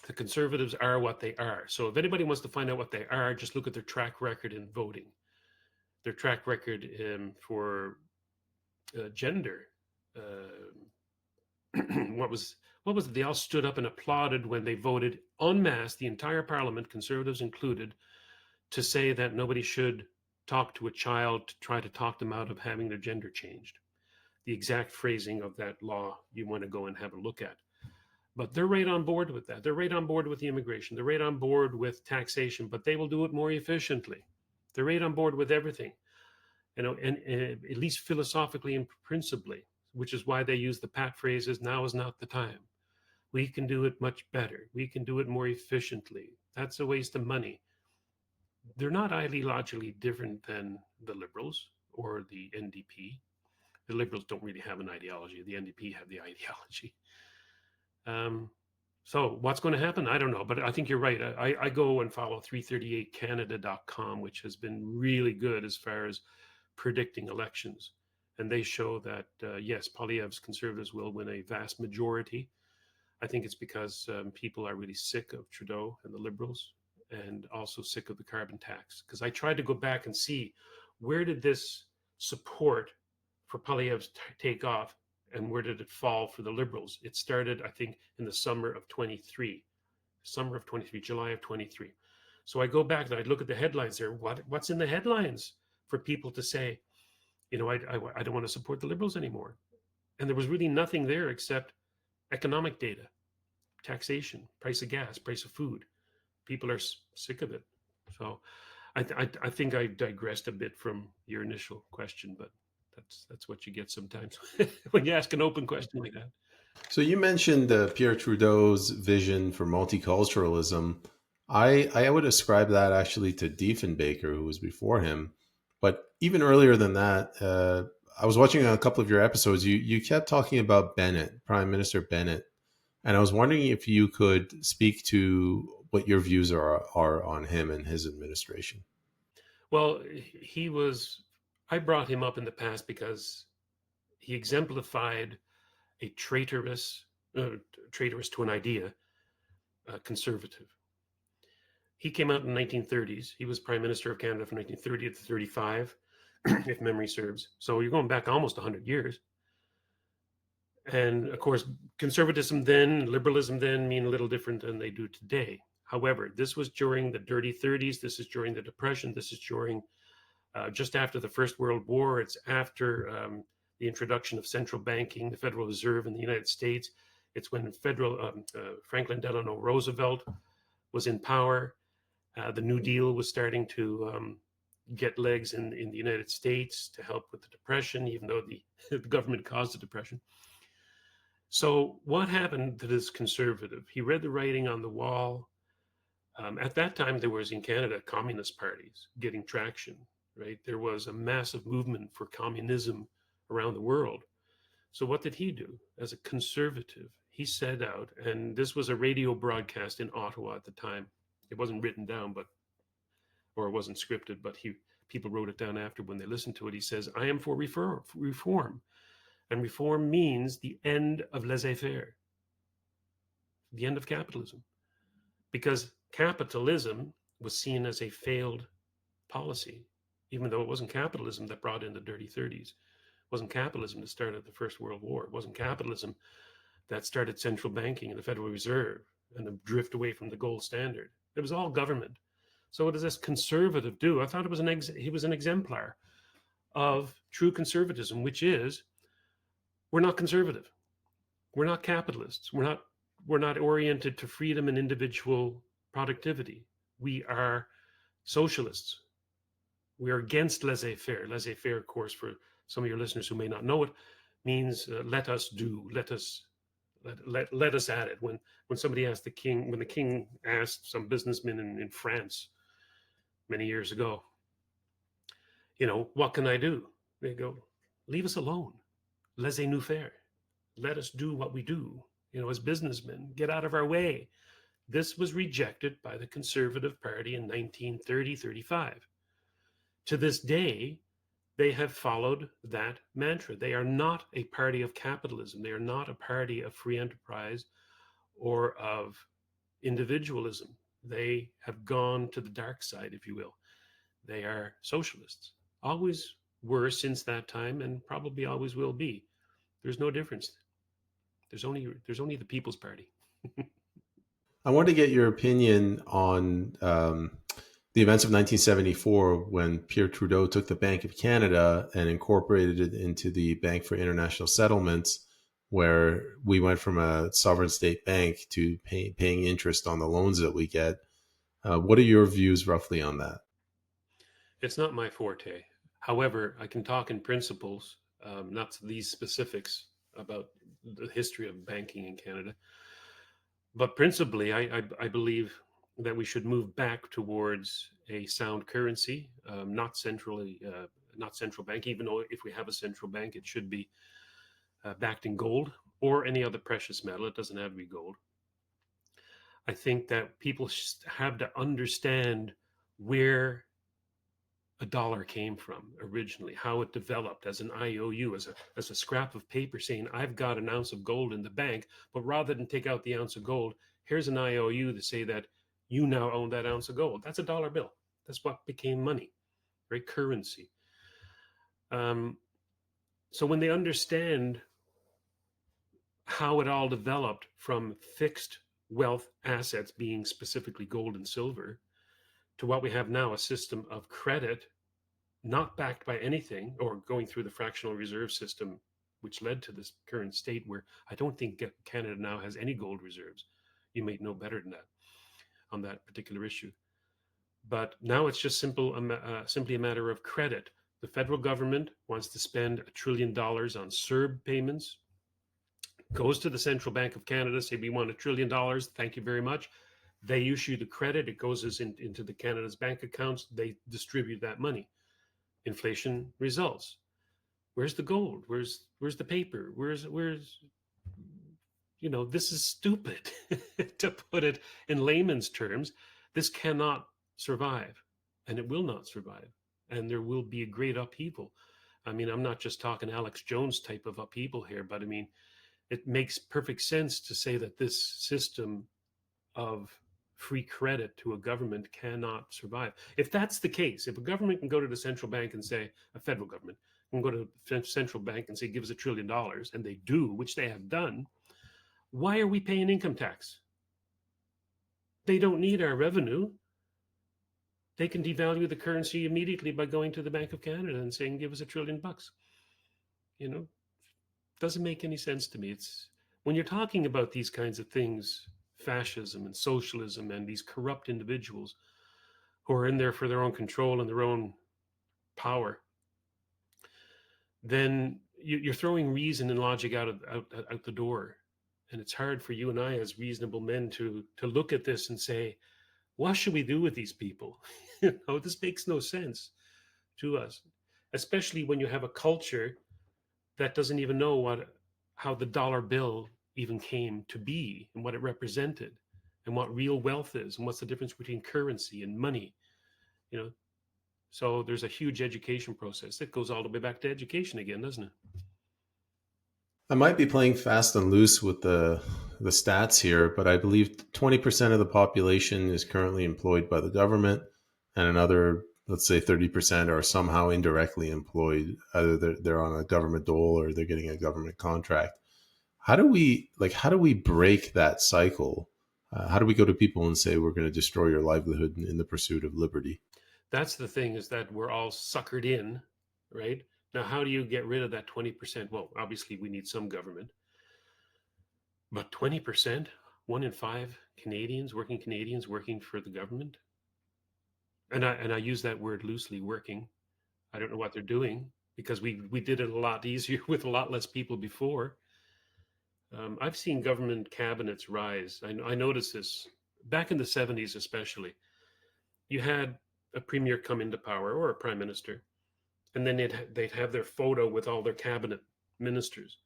The Conservatives are what they are. So if anybody wants to find out what they are, just look at their track record in voting, their track record for gender. what was what was it? They all stood up and applauded when they voted en masse, the entire parliament, Conservatives included, to say that nobody should talk to a child to try to talk them out of having their gender changed. The exact phrasing of that law you want to go and have a look at. But they're right on board with that. They're right on board with the immigration. They're right on board with taxation, but they will do it more efficiently. They're right on board with everything, and at least philosophically and principally, which is why they use the pat phrases, now is not the time. We can do it much better. We can do it more efficiently. That's a waste of money. They're not ideologically different than the Liberals or the NDP. The Liberals don't really have an ideology. The NDP have the ideology. So what's going to happen? I don't know, but I think you're right. I go and follow 338canada.com, which has been really good as far as predicting elections. And they show that, yes, Poilievre's Conservatives will win a vast majority. I think it's because people are really sick of Trudeau and the Liberals, and also sick of the carbon tax. Because I tried to go back and see, where did this support for Poilievre take off, and where did it fall for the Liberals? It started, I think, in the summer of 23, July of 23. So I go back and I look at the headlines there. What's in the headlines for people to say, I don't want to support the Liberals anymore? And there was really nothing there except economic data, taxation, price of gas, price of food. People are sick of it. So I think I digressed a bit from your initial question, but that's what you get sometimes when you ask an open question like that. So you mentioned Pierre Trudeau's vision for multiculturalism. I would ascribe that actually to Diefenbaker, who was before him. But even earlier than that, I was watching a couple of your episodes. You kept talking about Bennett, Prime Minister Bennett, and I was wondering if you could speak to what your views are on him and his administration. Well, I brought him up in the past because he exemplified a traitorous to an idea, conservative. He came out in the 1930s. He was Prime Minister of Canada from 1930 to 35, if memory serves. So you're going back almost 100 years. And of course, conservatism then, liberalism then mean a little different than they do today. However, this was during the dirty 30s. This is during the Depression. This is during just after the First World War. It's after the introduction of central banking, the Federal Reserve in the United States. It's when Franklin Delano Roosevelt was in power. The New Deal was starting to get legs in the United States to help with the Depression, even though the government caused the Depression. So what happened to this conservative? He read the writing on the wall. At that time, there was in Canada communist parties getting traction, right? There was a massive movement for communism around the world. So what did he do? As a conservative, he set out, and this was a radio broadcast in Ottawa at the time. It wasn't written down, or it wasn't scripted, but people wrote it down after when they listened to it. He says, I am for reform. And reform means the end of laissez-faire, the end of capitalism. Because capitalism was seen as a failed policy, even though it wasn't capitalism that brought in the dirty 30s. It wasn't capitalism that started the First World War. It wasn't capitalism that started central banking and the Federal Reserve and the drift away from the gold standard. It was all government. So what does this conservative do? I thought he was an exemplar of true conservatism, which is, we're not conservative. We're not capitalists. We're not oriented to freedom and individual productivity. We are socialists. We are against laissez-faire. Laissez-faire, of course, for some of your listeners who may not know it, means let us do, let us at it. When somebody asked the king asked some businessmen in France many years ago, what can I do? They go, leave us alone. Laissez-nous faire. Let us do what we do. As businessmen, get out of our way. This was rejected by the Conservative Party in 1930-35. To this day, they have followed that mantra. They are not a party of capitalism. They are not a party of free enterprise or of individualism. They have gone to the dark side, if you will. They are socialists. Always were since that time, and probably always will be. There's no difference. There's only the People's Party. I want to get your opinion on the events of 1974 when Pierre Trudeau took the Bank of Canada and incorporated it into the Bank for International Settlements, where we went from a sovereign state bank to paying interest on the loans that we get. What are your views roughly on that? It's not my forte. However, I can talk in principles, not these specifics about the history of banking in Canada. But principally, I believe that we should move back towards a sound currency, not central bank. Even though if we have a central bank, it should be backed in gold or any other precious metal. It doesn't have to be gold. I think that people have to understand where a dollar came from originally, how it developed as an IOU, as a scrap of paper saying, I've got an ounce of gold in the bank, but rather than take out the ounce of gold, here's an IOU to say that you now own that ounce of gold. That's a dollar bill. That's what became money, right? Currency. Um, so when they understand how it all developed from fixed wealth assets being specifically gold and silver to what we have now, a system of credit not backed by anything, or going through the fractional reserve system, which led to this current state where I don't think Canada now has any gold reserves. You may know better than that on that particular issue. But now it's just simply a matter of credit. The federal government wants to spend $1 trillion on CERB payments, goes to the Central Bank of Canada, say, we want $1 trillion, thank you very much. They issue the credit, it goes into the Canada's bank accounts, they distribute that money. Inflation results. Where's the gold? Where's the paper? Where's this is stupid to put it in layman's terms. This cannot survive, and it will not survive, and there will be a great upheaval. I mean, I'm not just talking Alex Jones type of upheaval here, but I mean, it makes perfect sense to say that this system of free credit to a government cannot survive. If that's the case, if a government can go to the central bank and say, a federal government can go to the central bank and say, give us $1 trillion, and they do, which they have done, why are we paying income tax? They don't need our revenue. They can devalue the currency immediately by going to the Bank of Canada and saying, give us $1 trillion. Doesn't make any sense to me. It's when you're talking about these kinds of things, fascism and socialism and these corrupt individuals who are in there for their own control and their own power, then you're throwing reason and logic out the door. And it's hard for you and I as reasonable men to look at this and say, what should we do with these people? This makes no sense to us, especially when you have a culture that doesn't even know how the dollar bill even came to be and what it represented and what real wealth is and what's the difference between currency and money. So there's a huge education process that goes all the way back to education again, doesn't it? I might be playing fast and loose with the stats here, but I believe 20% of the population is currently employed by the government, and another, let's say 30%, are somehow indirectly employed. Either they're on a government dole or they're getting a government contract. How do we break that cycle? How do we go to people and say we're going to destroy your livelihood in the pursuit of liberty? That's the thing, is that we're all suckered in, right? Now, how do you get rid of that 20%? Well, obviously, we need some government, but 20%, 1 in 5 working Canadians working for the government. And I use that word loosely, working. I don't know what they're doing because we did it a lot easier with a lot less people before. I've seen government cabinets rise. I noticed this back in the 70s, especially. You had a premier come into power or a prime minister, and then they'd have their photo with all their cabinet ministers.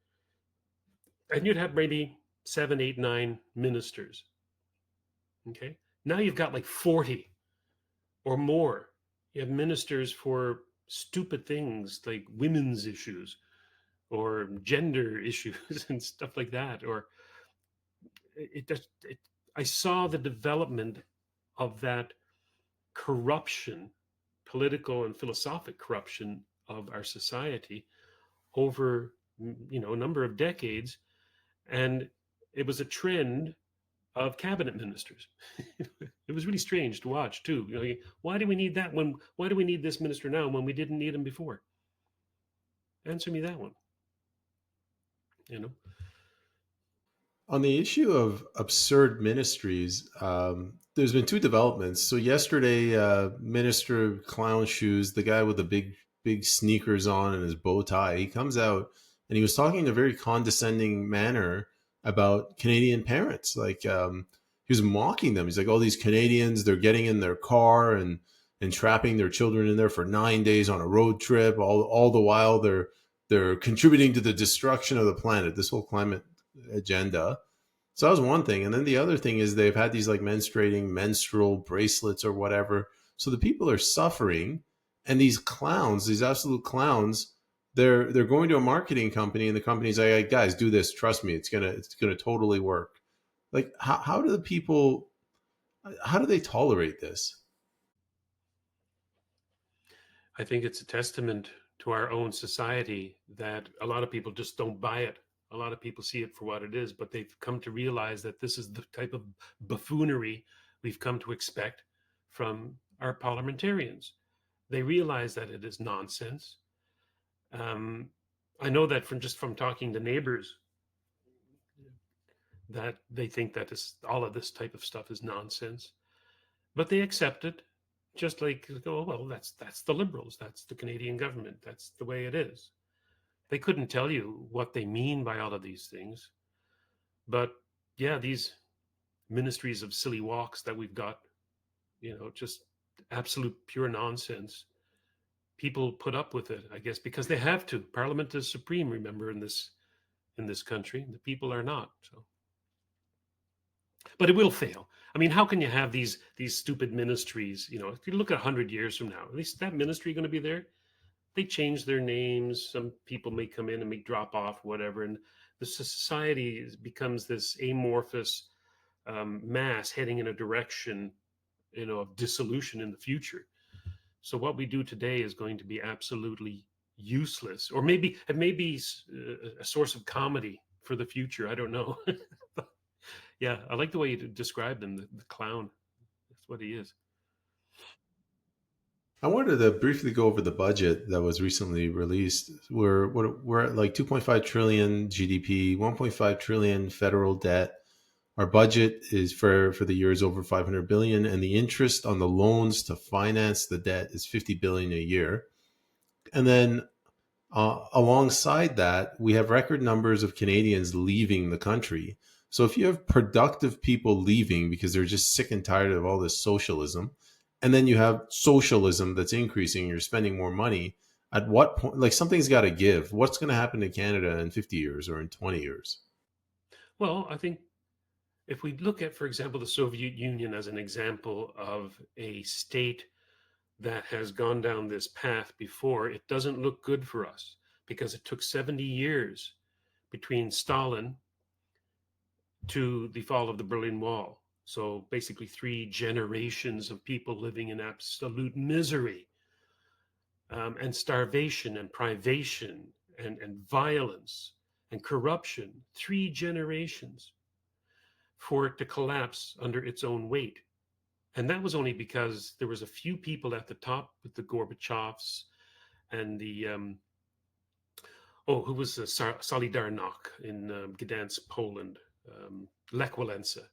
And you'd have maybe 7, 8, 9 ministers. Okay. Now you've got like 40 or more. You have ministers for stupid things like women's issues or gender issues and stuff like that. Or it just, I saw the development of that corruption, political and philosophic corruption of our society over, a number of decades. And it was a trend of cabinet ministers. It was really strange to watch too. Why do we need that when? Why do we need this minister now when we didn't need him before? Answer me that one. You know. On the issue of absurd ministries, there's been two developments. So yesterday, Minister Clown Shoes, the guy with the big sneakers on and his bow tie, he comes out and he was talking in a very condescending manner about Canadian parents. Like he was mocking them. He's like, "All these Canadians, they're getting in their car and trapping their children in there for 9 days on a road trip. All the while they're contributing to the destruction of the planet. This whole climate agenda." So that was one thing. And then the other thing is they've had these like menstruating menstrual bracelets or whatever. So the people are suffering. And these clowns, these absolute clowns, they're going to a marketing company and the company's like, "Hey, guys, do this. Trust me, it's gonna totally work." Like how do the people, how do they tolerate this? I think it's a testament to our own society that a lot of people just don't buy it. A lot of people see it for what it is, but they've come to realize that this is the type of buffoonery we've come to expect from our parliamentarians. They realize that it is nonsense. Um, I know that from talking to neighbors, that they think that all of this type of stuff is nonsense, but they accept it, just like, oh well, that's the Liberals, that's the Canadian government, that's the way it is. They couldn't tell you what they mean by all of these things, but yeah, these ministries of silly walks that we've got, just absolute pure nonsense. People put up with it, I guess, because they have to. Parliament is supreme, remember, in this country. The people are not. So, but it will fail. I mean, how can you have these stupid ministries? If you look at 100 years from now, at least that ministry going to be there. They change their names. Some people may come in and may drop off, whatever, and the society becomes this amorphous mass heading in a direction, of dissolution in the future. So what we do today is going to be absolutely useless, or maybe it may be a source of comedy for the future. I don't know. Yeah, I like the way you described him, the clown. That's what he is. I wanted to briefly go over the budget that was recently released. We're at like 2.5 trillion GDP, 1.5 trillion federal debt. Our budget is for the year is over 500 billion, and the interest on the loans to finance the debt is 50 billion a year. And then alongside that, we have record numbers of Canadians leaving the country. So if you have productive people leaving because they're just sick and tired of all this socialism, and then you have socialism that's increasing, you're spending more money, at what point, like something's got to give. What's going to happen to Canada in 50 years or in 20 years? Well, I think if we look at, for example, the Soviet Union as an example of a state that has gone down this path before, it doesn't look good for us because it took 70 years between Stalin to the fall of the Berlin Wall. So basically, 3 generations of people living in absolute misery, and starvation and privation and violence and corruption. 3 generations for it to collapse under its own weight. And that was only because there was a few people at the top, with the Gorbachevs and the who was Solidarność in Gdansk, Poland, Lech Walesa,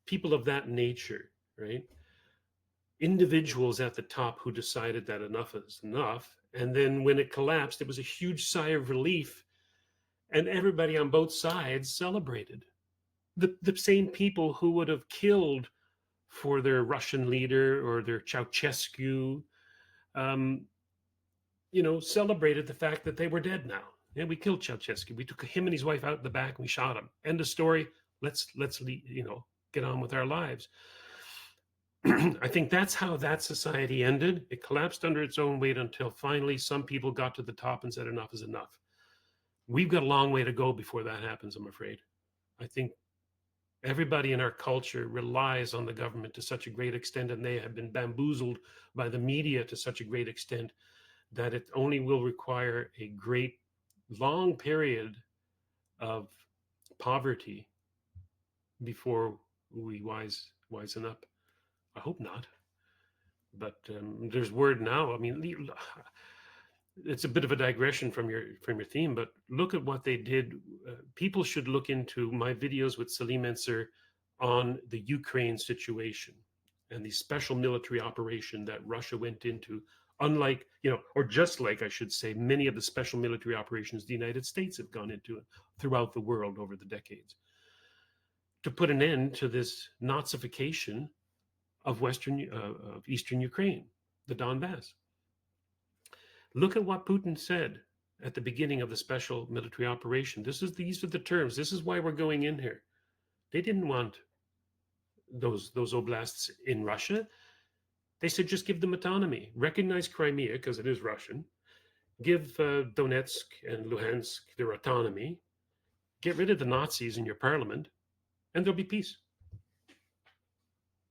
people of that nature, right? Individuals at the top who decided that enough is enough. And then when it collapsed, it was a huge sigh of relief, and everybody on both sides celebrated. The same people who would have killed for their Russian leader or their Ceausescu, um, celebrated the fact that they were dead now. Yeah, we killed Ceausescu. We took him and his wife out the back and we shot him. End of story. Let's get on with our lives. I think that's how that society ended. It collapsed under its own weight until finally some people got to the top and said enough is enough. We've got a long way to go before that happens, I'm afraid. I think Everybody in our culture relies on the government to such a great extent, and they have been bamboozled by the media to such a great extent that it only will require a great long period of poverty before we wisen up. I hope not, but there's word now. I mean, it's a bit of a digression from your theme, but look at what they did. People should look into my videos with Salim Ensar on the Ukraine situation and the special military operation that Russia went into. Unlike, or just like I should say, many of the special military operations the United States have gone into throughout the world over the decades, to put an end to this Nazification of Eastern Ukraine, the Donbass. Look at what Putin said at the beginning of the special military operation. These are the terms. This is why we're going in here. They didn't want those oblasts in Russia. They said just give them autonomy, recognize Crimea because it is Russian, give Donetsk and Luhansk their autonomy, get rid of the Nazis in your parliament, and there'll be peace.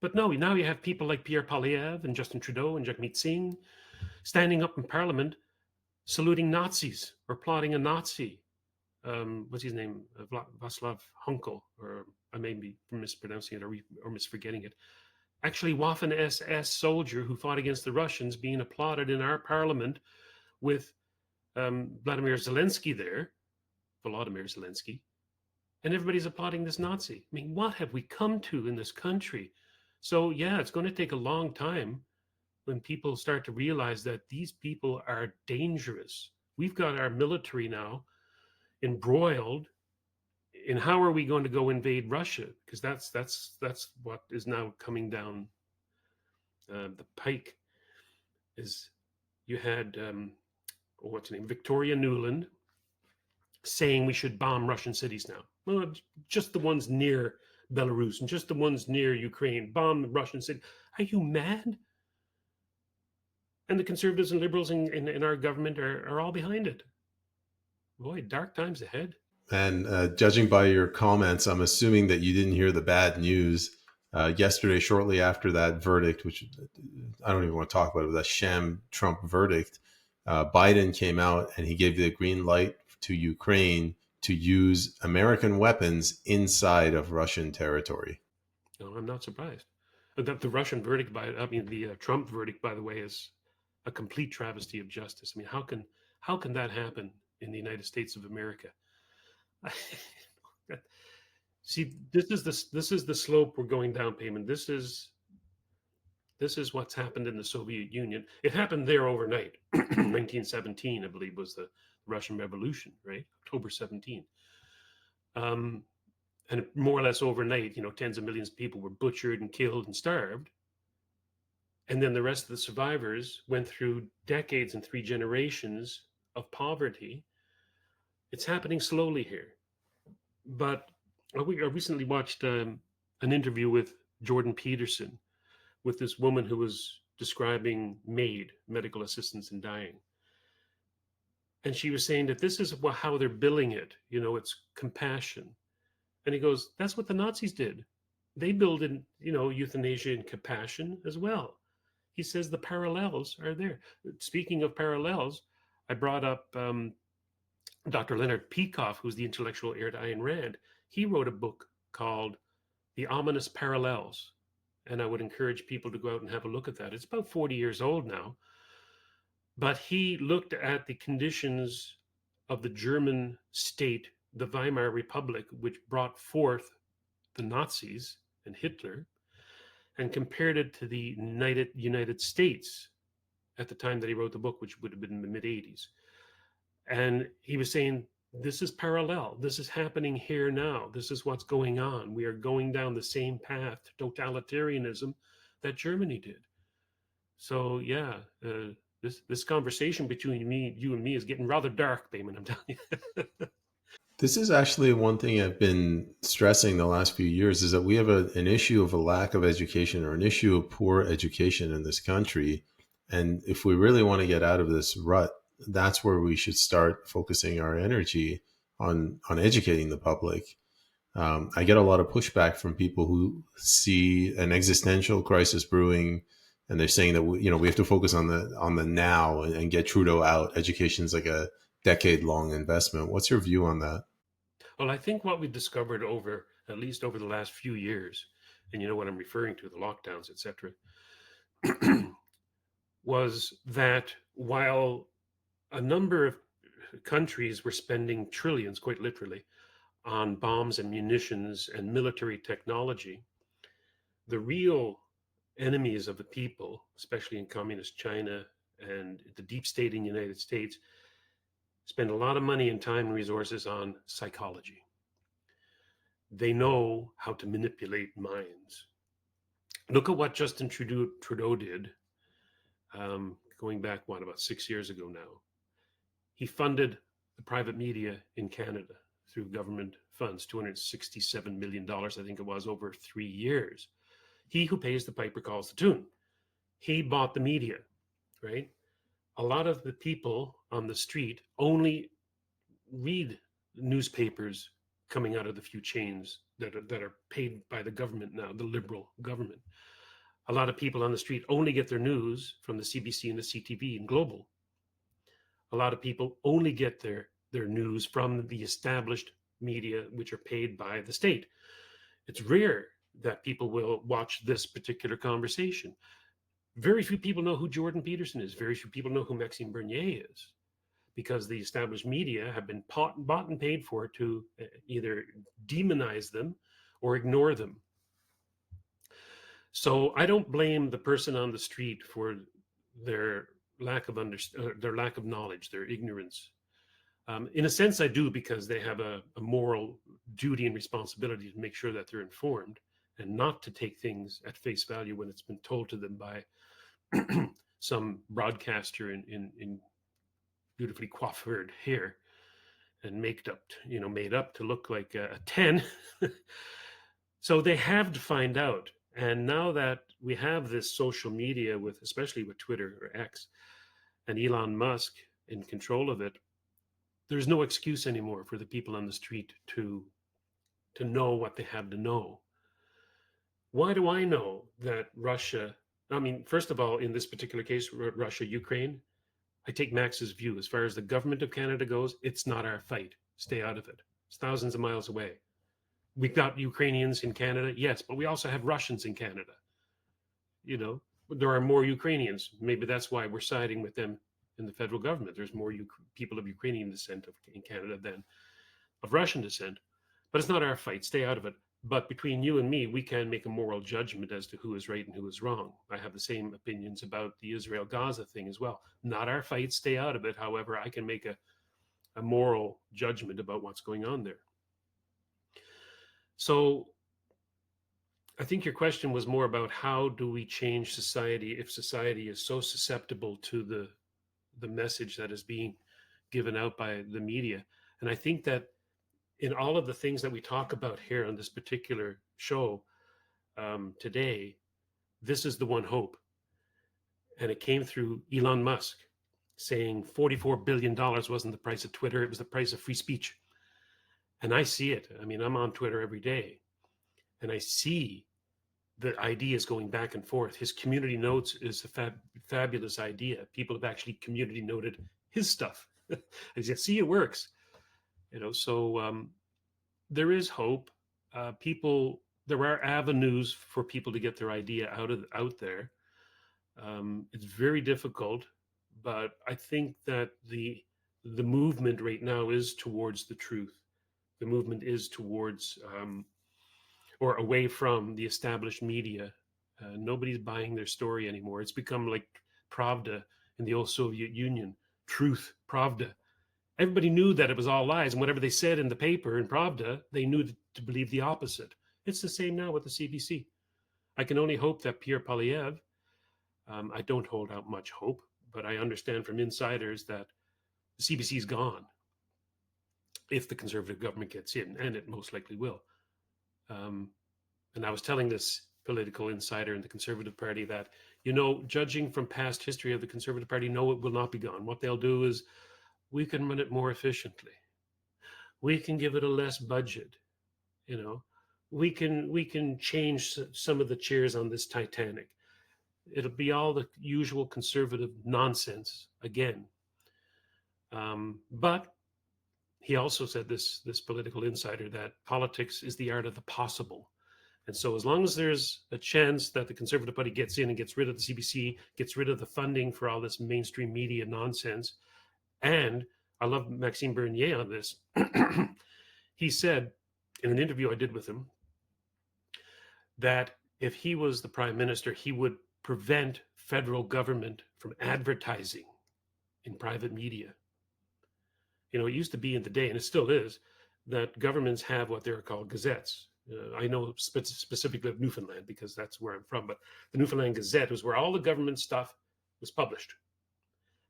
But no, now you have people like Pierre Poilievre and Justin Trudeau and Jagmeet Singh standing up in parliament saluting Nazis or plotting a Nazi. What's his name? Václav Hunkel, or I may be mispronouncing it or misforgetting it. Actually, Waffen SS soldier who fought against the Russians being applauded in our parliament with Vladimir Zelensky there, Volodymyr Zelensky, and everybody's applauding this Nazi. I mean, what have we come to in this country? So yeah, it's going to take a long time when people start to realize that these people are dangerous. We've got our military now embroiled in how are we going to go invade Russia? Because that's what is now coming down the pike. Is you had what's her name, Victoria Nuland, saying we should bomb Russian cities now. Well, just the ones near Belarus and just the ones near Ukraine. Bomb the Russian city. Are you mad? And the conservatives and liberals in our government are all behind it. Boy, dark times ahead. And judging by your comments, I'm assuming that you didn't hear the bad news yesterday, shortly after that verdict, which I don't even want to talk about it, was a sham Trump verdict. Biden came out and he gave the green light to Ukraine to use American weapons inside of Russian territory. No, I'm not surprised. That the Russian verdict the Trump verdict, by the way, is a complete travesty of justice. I mean, how can that happen in the United States of America? See, this is the slope we're going down, Payman. This is what's happened in the Soviet Union. It happened there overnight. 1917, I believe, was the Russian Revolution, right? October 17. And more or less overnight, tens of millions of people were butchered and killed and starved. And then the rest of the survivors went through decades and 3 generations of poverty. It's happening slowly here. But I recently watched an interview with Jordan Peterson, with this woman who was describing MAID, medical assistance in dying. And she was saying that this is how they're billing it. It's compassion. And he goes, that's what the Nazis did. They billed in, euthanasia and compassion as well. He says the parallels are there. Speaking of parallels, I brought up Dr. Leonard Peikoff, who's the intellectual heir to Ayn Rand. He wrote a book called The Ominous Parallels. And I would encourage people to go out and have a look at that. It's about 40 years old now. But he looked at the conditions of the German state, the Weimar Republic, which brought forth the Nazis and Hitler, and compared it to the United States at the time that he wrote the book, which would have been in the mid-'80s. And he was saying, this is parallel. This is happening here now. This is what's going on. We are going down the same path to totalitarianism that Germany did. So yeah, this conversation between you and me is getting rather dark, Payman, I'm telling you. This is actually one thing I've been stressing the last few years, is that we have an issue of a lack of education, or an issue of poor education in this country. And if we really want to get out of this rut, that's where we should start focusing our energy on educating the public. I get a lot of pushback from people who see an existential crisis brewing, and they're saying that we have to focus on the now and get Trudeau out. Education's like a decade long investment. What's your view on that? Well, I think what we discovered over, at least over the last few years, and you know what I'm referring to, the lockdowns, etc., was that while a number of countries were spending trillions, quite literally, on bombs and munitions and military technology, the real enemies of the people, especially in communist China and the deep state in the United States, spend a lot of money and time and resources on psychology. They know how to manipulate minds. Look at what Justin Trudeau did, going back, about 6 years ago now. He funded the private media in Canada through government funds, $267 million, I think it was, over 3 years. He who pays the piper calls the tune. He bought the media, right? A lot of the people on the street only read newspapers coming out of the few chains that are paid by the government now, the Liberal government. A lot of people on the street only get their news from the CBC and the CTV and Global. A lot of people only get their news from the established media, which are paid by the state. It's rare that people will watch this particular conversation. Very few people know who Jordan Peterson is. Very few people know who Maxime Bernier is, because the established media have been bought and paid for to either demonize them or ignore them. So I don't blame the person on the street for their lack of knowledge, their ignorance. In a sense, I do, because they have a moral duty and responsibility to make sure that they're informed and not to take things at face value when it's been told to them by some broadcaster in beautifully coiffured hair and made up to look like a 10. So they have to find out. And now that we have this social media, especially with Twitter or X, and Elon Musk in control of it, there's no excuse anymore for the people on the street to know what they have to know. Why do I know that Russia? I mean, first of all, in this particular case, Russia, Ukraine, I take Max's view. As far as the government of Canada goes, it's not our fight. Stay out of it. It's thousands of miles away. We've got Ukrainians in Canada, yes, but we also have Russians in Canada. There are more Ukrainians. Maybe that's why we're siding with them in the federal government. There's more people of Ukrainian descent in Canada than of Russian descent. But it's not our fight. Stay out of it. But between you and me, we can make a moral judgment as to who is right and who is wrong. I have the same opinions about the Israel-Gaza thing as well. Not our fight. Stay out of it. However, I can make a moral judgment about what's going on there. So I think your question was more about how do we change society if society is so susceptible to the message that is being given out by the media. And I think that in all of the things that we talk about here on this particular show today, this is the one hope. And it came through Elon Musk saying $44 billion wasn't the price of Twitter, it was the price of free speech. And I see it. I mean, I'm on Twitter every day, and I see the ideas going back and forth. His community notes is a fabulous idea. People have actually community noted his stuff. As you see, it works. So there is hope. There are avenues for people to get their idea out there. It's very difficult, but I think that the movement right now is towards the truth. The movement is towards or away from the established media. Nobody's buying their story anymore. It's become like Pravda in the old Soviet Union. Truth, Pravda. Everybody knew that it was all lies, and whatever they said in the paper in Pravda, they knew to believe the opposite. It's the same now with the CBC. I can only hope that Pierre Poilievre, I don't hold out much hope, but I understand from insiders that the CBC is gone if the Conservative government gets in, and it most likely will. And I was telling this political insider in the Conservative Party that, judging from past history of the Conservative Party, no, it will not be gone. What they'll do is we can run it more efficiently. We can give it a less budget. You know, we can change some of the chairs on this Titanic. It'll be all the usual conservative nonsense again. But he also said, this political insider, that politics is the art of the possible. And so, as long as there's a chance that the Conservative Party gets in and gets rid of the CBC, gets rid of the funding for all this mainstream media nonsense, and I love Maxime Bernier on this. He said in an interview I did with him that if he was the prime minister, he would prevent federal government from advertising in private media. It used to be in the day, and it still is, that governments have what they're called gazettes. I know specifically of Newfoundland because that's where I'm from, but the Newfoundland Gazette was where all the government stuff was published.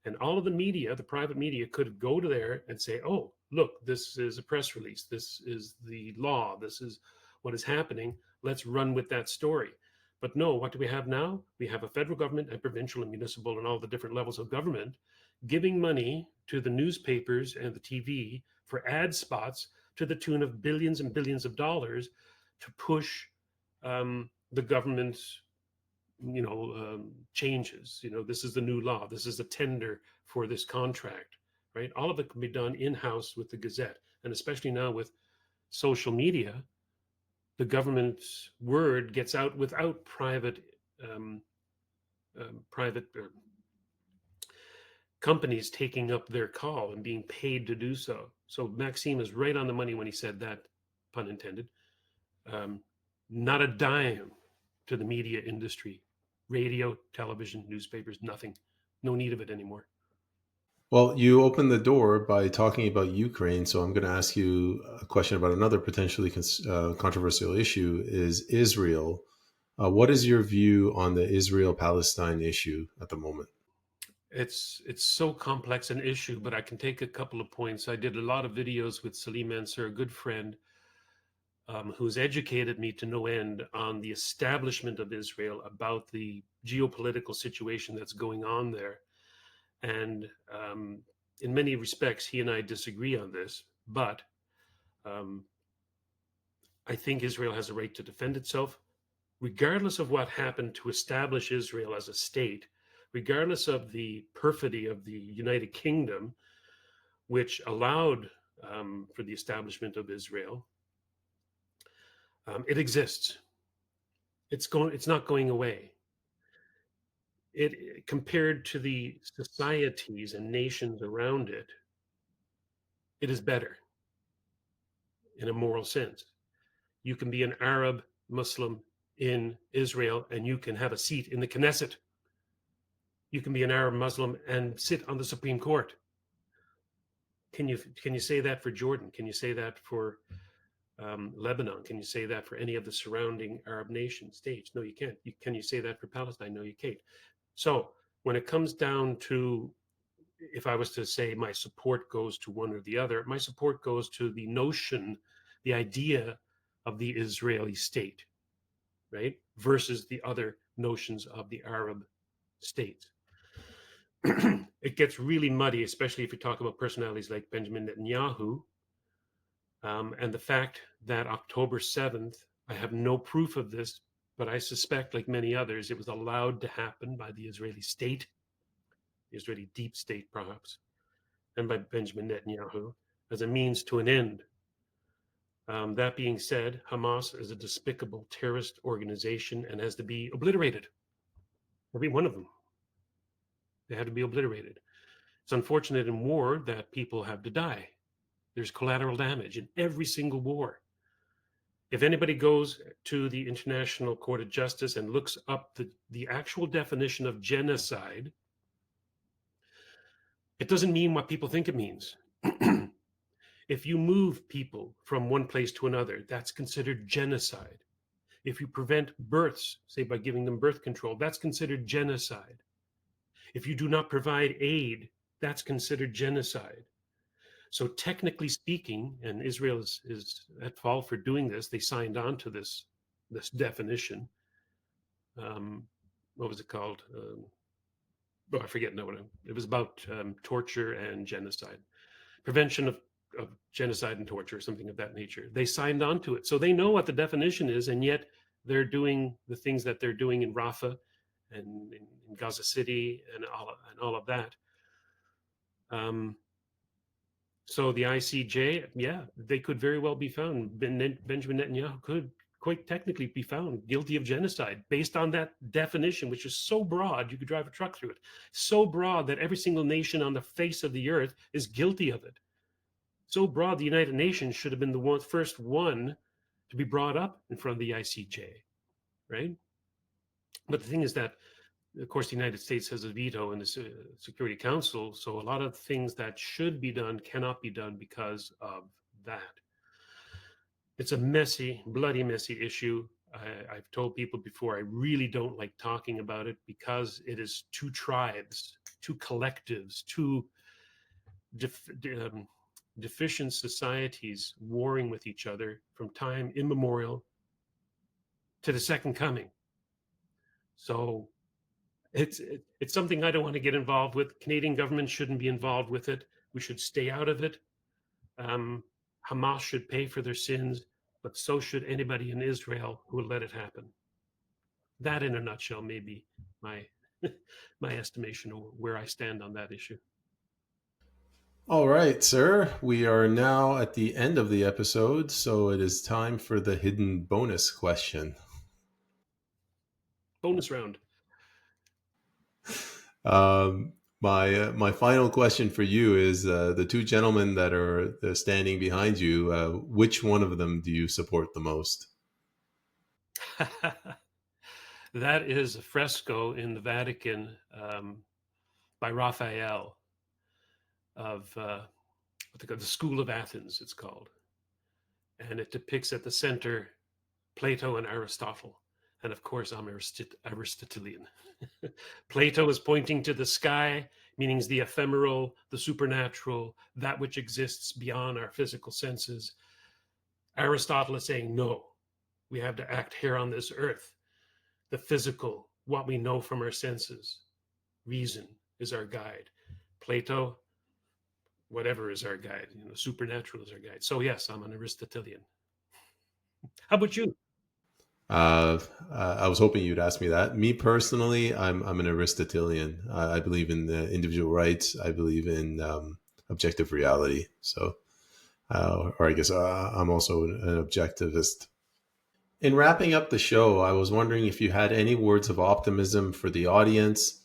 And all of the media, the private media, could go to there and say, oh, look, this is a press release. This is the law. This is what is happening. Let's run with that story. But no, what do we have now? We have a federal government and provincial and municipal and all the different levels of government giving money to the newspapers and the TV for ad spots to the tune of billions and billions of dollars to push the government's changes. This is the new law. This is a tender for this contract, right? All of it can be done in-house with the Gazette. And especially now with social media, the government's word gets out without private companies taking up their call and being paid to do so. So Maxime is right on the money when he said that, pun intended. Not a dime to the media industry, radio, television, newspapers, nothing. No need of it anymore. Well, you opened the door by talking about Ukraine, so I'm going to ask you a question about another potentially controversial issue: is Israel. What is your view on the Israel-Palestine issue at the moment? It's so complex an issue, but I can take a couple of points. I did a lot of videos with Salim Ansar, a good friend, who's educated me to no end on the establishment of Israel, about the geopolitical situation that's going on there. And in many respects, he and I disagree on this, but I think Israel has a right to defend itself, regardless of what happened to establish Israel as a state, regardless of the perfidy of the United Kingdom, which allowed for the establishment of Israel. It exists. It's not going away. It, compared to the societies and nations around it, it is better in a moral sense. You can be an Arab Muslim in Israel and you can have a seat in the Knesset. You can be an Arab Muslim and sit on the Supreme Court. Can you say that for Jordan? Can you say that for Lebanon? Can you say that for any of the surrounding Arab nation states? No, you can't. Can you say that for Palestine? No, you can't. So when it comes down to, if I was to say my support goes to one or the other, my support goes to the notion, the idea of the Israeli state, right? Versus the other notions of the Arab states. It gets really muddy, especially if you talk about personalities like Benjamin Netanyahu. And the fact that October 7th, I have no proof of this, but I suspect, like many others, it was allowed to happen by the Israeli state, the Israeli deep state perhaps, and by Benjamin Netanyahu as a means to an end. That being said, Hamas is a despicable terrorist organization and has to be obliterated. Every one of them. They have to be obliterated. It's unfortunate in war that people have to die. There's collateral damage in every single war. If anybody goes to the International Court of Justice and looks up the actual definition of genocide, it doesn't mean what people think it means. If you move people from one place to another, that's considered genocide. If you prevent births, say by giving them birth control, that's considered genocide. If you do not provide aid, that's considered genocide. So technically speaking, and Israel is at fault for doing this, they signed on to this definition. What was it called? I forget. No, it was about torture and genocide, prevention of of genocide and torture, something of that nature. They signed on to it. So they know what the definition is, and yet they're doing the things that they're doing in Rafah and in Gaza City and all of that. So the ICJ, yeah, they could very well be found. Benjamin Netanyahu could quite technically be found guilty of genocide based on that definition, which is so broad you could drive a truck through it. So broad that every single nation on the face of the earth is guilty of it. So broad, the United Nations should have been the first one to be brought up in front of the ICJ, right? But the thing is that, of course, the United States has a veto in the Security Council, so a lot of things that should be done cannot be done because of that. It's a messy, bloody messy issue. I've told people before, I really don't like talking about it because it is two tribes, two collectives, two deficient societies warring with each other from time immemorial to the second coming. So it's something I don't want to get involved with. Canadian government shouldn't be involved with it. We should stay out of it. Hamas should pay for their sins, but so should anybody in Israel who will let it happen. That, in a nutshell, may be my my estimation of where I stand on that issue. All right, sir. We are now at the end of the episode, so it is time for the hidden bonus question. Bonus round. My final question for you is the two gentlemen that are standing behind you. Which one of them do you support the most? That is a fresco in the Vatican by Raphael of the School of Athens, it's called. And it depicts at the center Plato and Aristotle. And of course, I'm Aristotelian. Plato is pointing to the sky, meaning the ephemeral, the supernatural, that which exists beyond our physical senses. Aristotle is saying, no, we have to act here on this earth. The physical, what we know from our senses. Reason is our guide. Plato, whatever is our guide. Supernatural is our guide. So yes, I'm an Aristotelian. How about you? I was hoping you'd ask me that. Me personally, I'm an Aristotelian. I believe in individual rights. I believe in objective reality. So, or I guess I'm also an objectivist. In wrapping up the show, I was wondering if you had any words of optimism for the audience,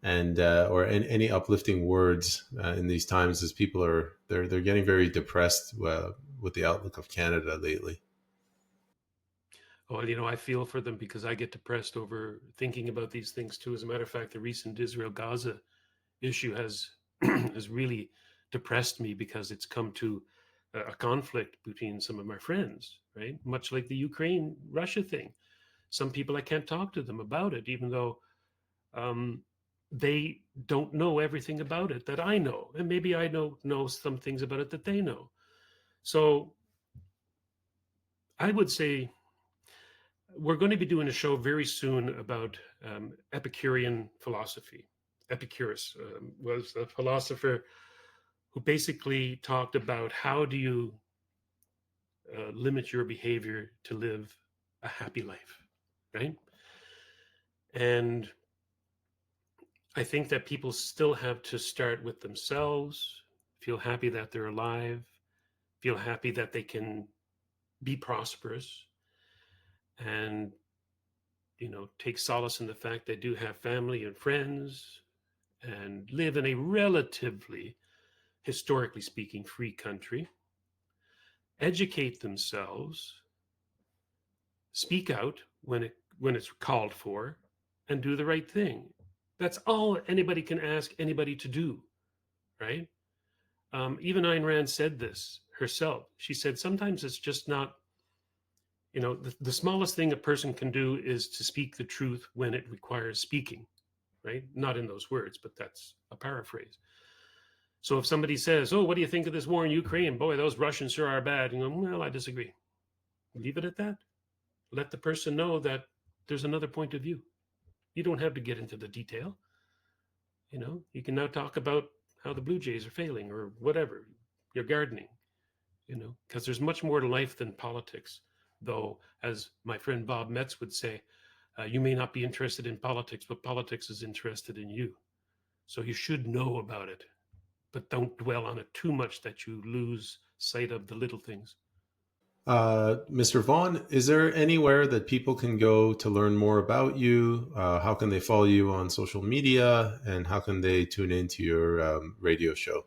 and or any uplifting words in these times, as people are they're getting very depressed with the outlook of Canada lately. Well, I feel for them because I get depressed over thinking about these things too. As a matter of fact, the recent Israel-Gaza issue has has really depressed me because it's come to a conflict between some of my friends, right? Much like the Ukraine-Russia thing. Some people, I can't talk to them about it, even though um, they don't know everything about it that I know, and maybe I know some things about it that they know. So I would say we're going to be doing a show very soon about Epicurean philosophy. Epicurus was a philosopher who basically talked about how do you limit your behavior to live a happy life, right? And I think that people still have to start with themselves, feel happy that they're alive, feel happy that they can be prosperous, and take solace in the fact they do have family and friends and live in a relatively, historically speaking, free country, educate themselves, speak out when it's called for, and do the right thing. That's all anybody can ask anybody to do, right? Even Ayn Rand said this herself. She said sometimes it's just not, the smallest thing a person can do is to speak the truth when it requires speaking, right? Not in those words, but that's a paraphrase. So if somebody says, "Oh, what do you think of this war in Ukraine? Boy, those Russians sure are bad." Well, I disagree. Leave it at that. Let the person know that there's another point of view. You don't have to get into the detail. You can now talk about how the Blue Jays are failing or whatever. You're gardening. because there's much more to life than politics. Though, as my friend Bob Metz would say, you may not be interested in politics, but politics is interested in you. So you should know about it, but don't dwell on it too much that you lose sight of the little things. Mr. Vaughan, is there anywhere that people can go to learn more about you? How can they follow you on social media? And how can they tune into your radio show?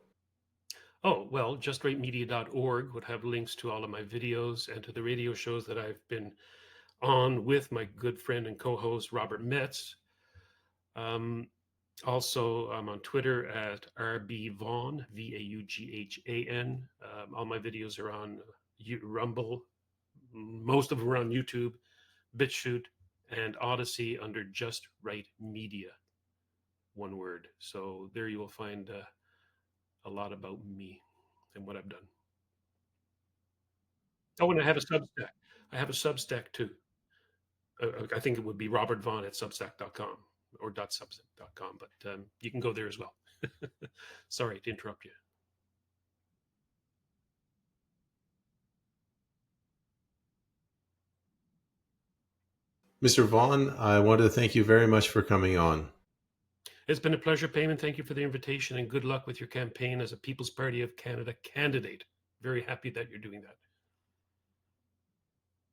Oh, well, justrightmedia.org would have links to all of my videos and to the radio shows that I've been on with my good friend and co host, Robert Metz. Um, Also, I'm on Twitter at RB Vaughan, VAUGHAN. All my videos are on Rumble. Most of them are on YouTube, BitChute, and Odyssey under Just Right Media, one word. So there you will find a lot about me and what I've done. Oh, and I have a Substack. I have a Substack too. I think it would be Robert Vaughan at Substack.com or .substack.com, but you can go there as well. Sorry to interrupt you. Mr. Vaughan, I wanted to thank you very much for coming on. It's been a pleasure, Payman. Thank you for the invitation and good luck with your campaign as a People's Party of Canada candidate. Very happy that you're doing that.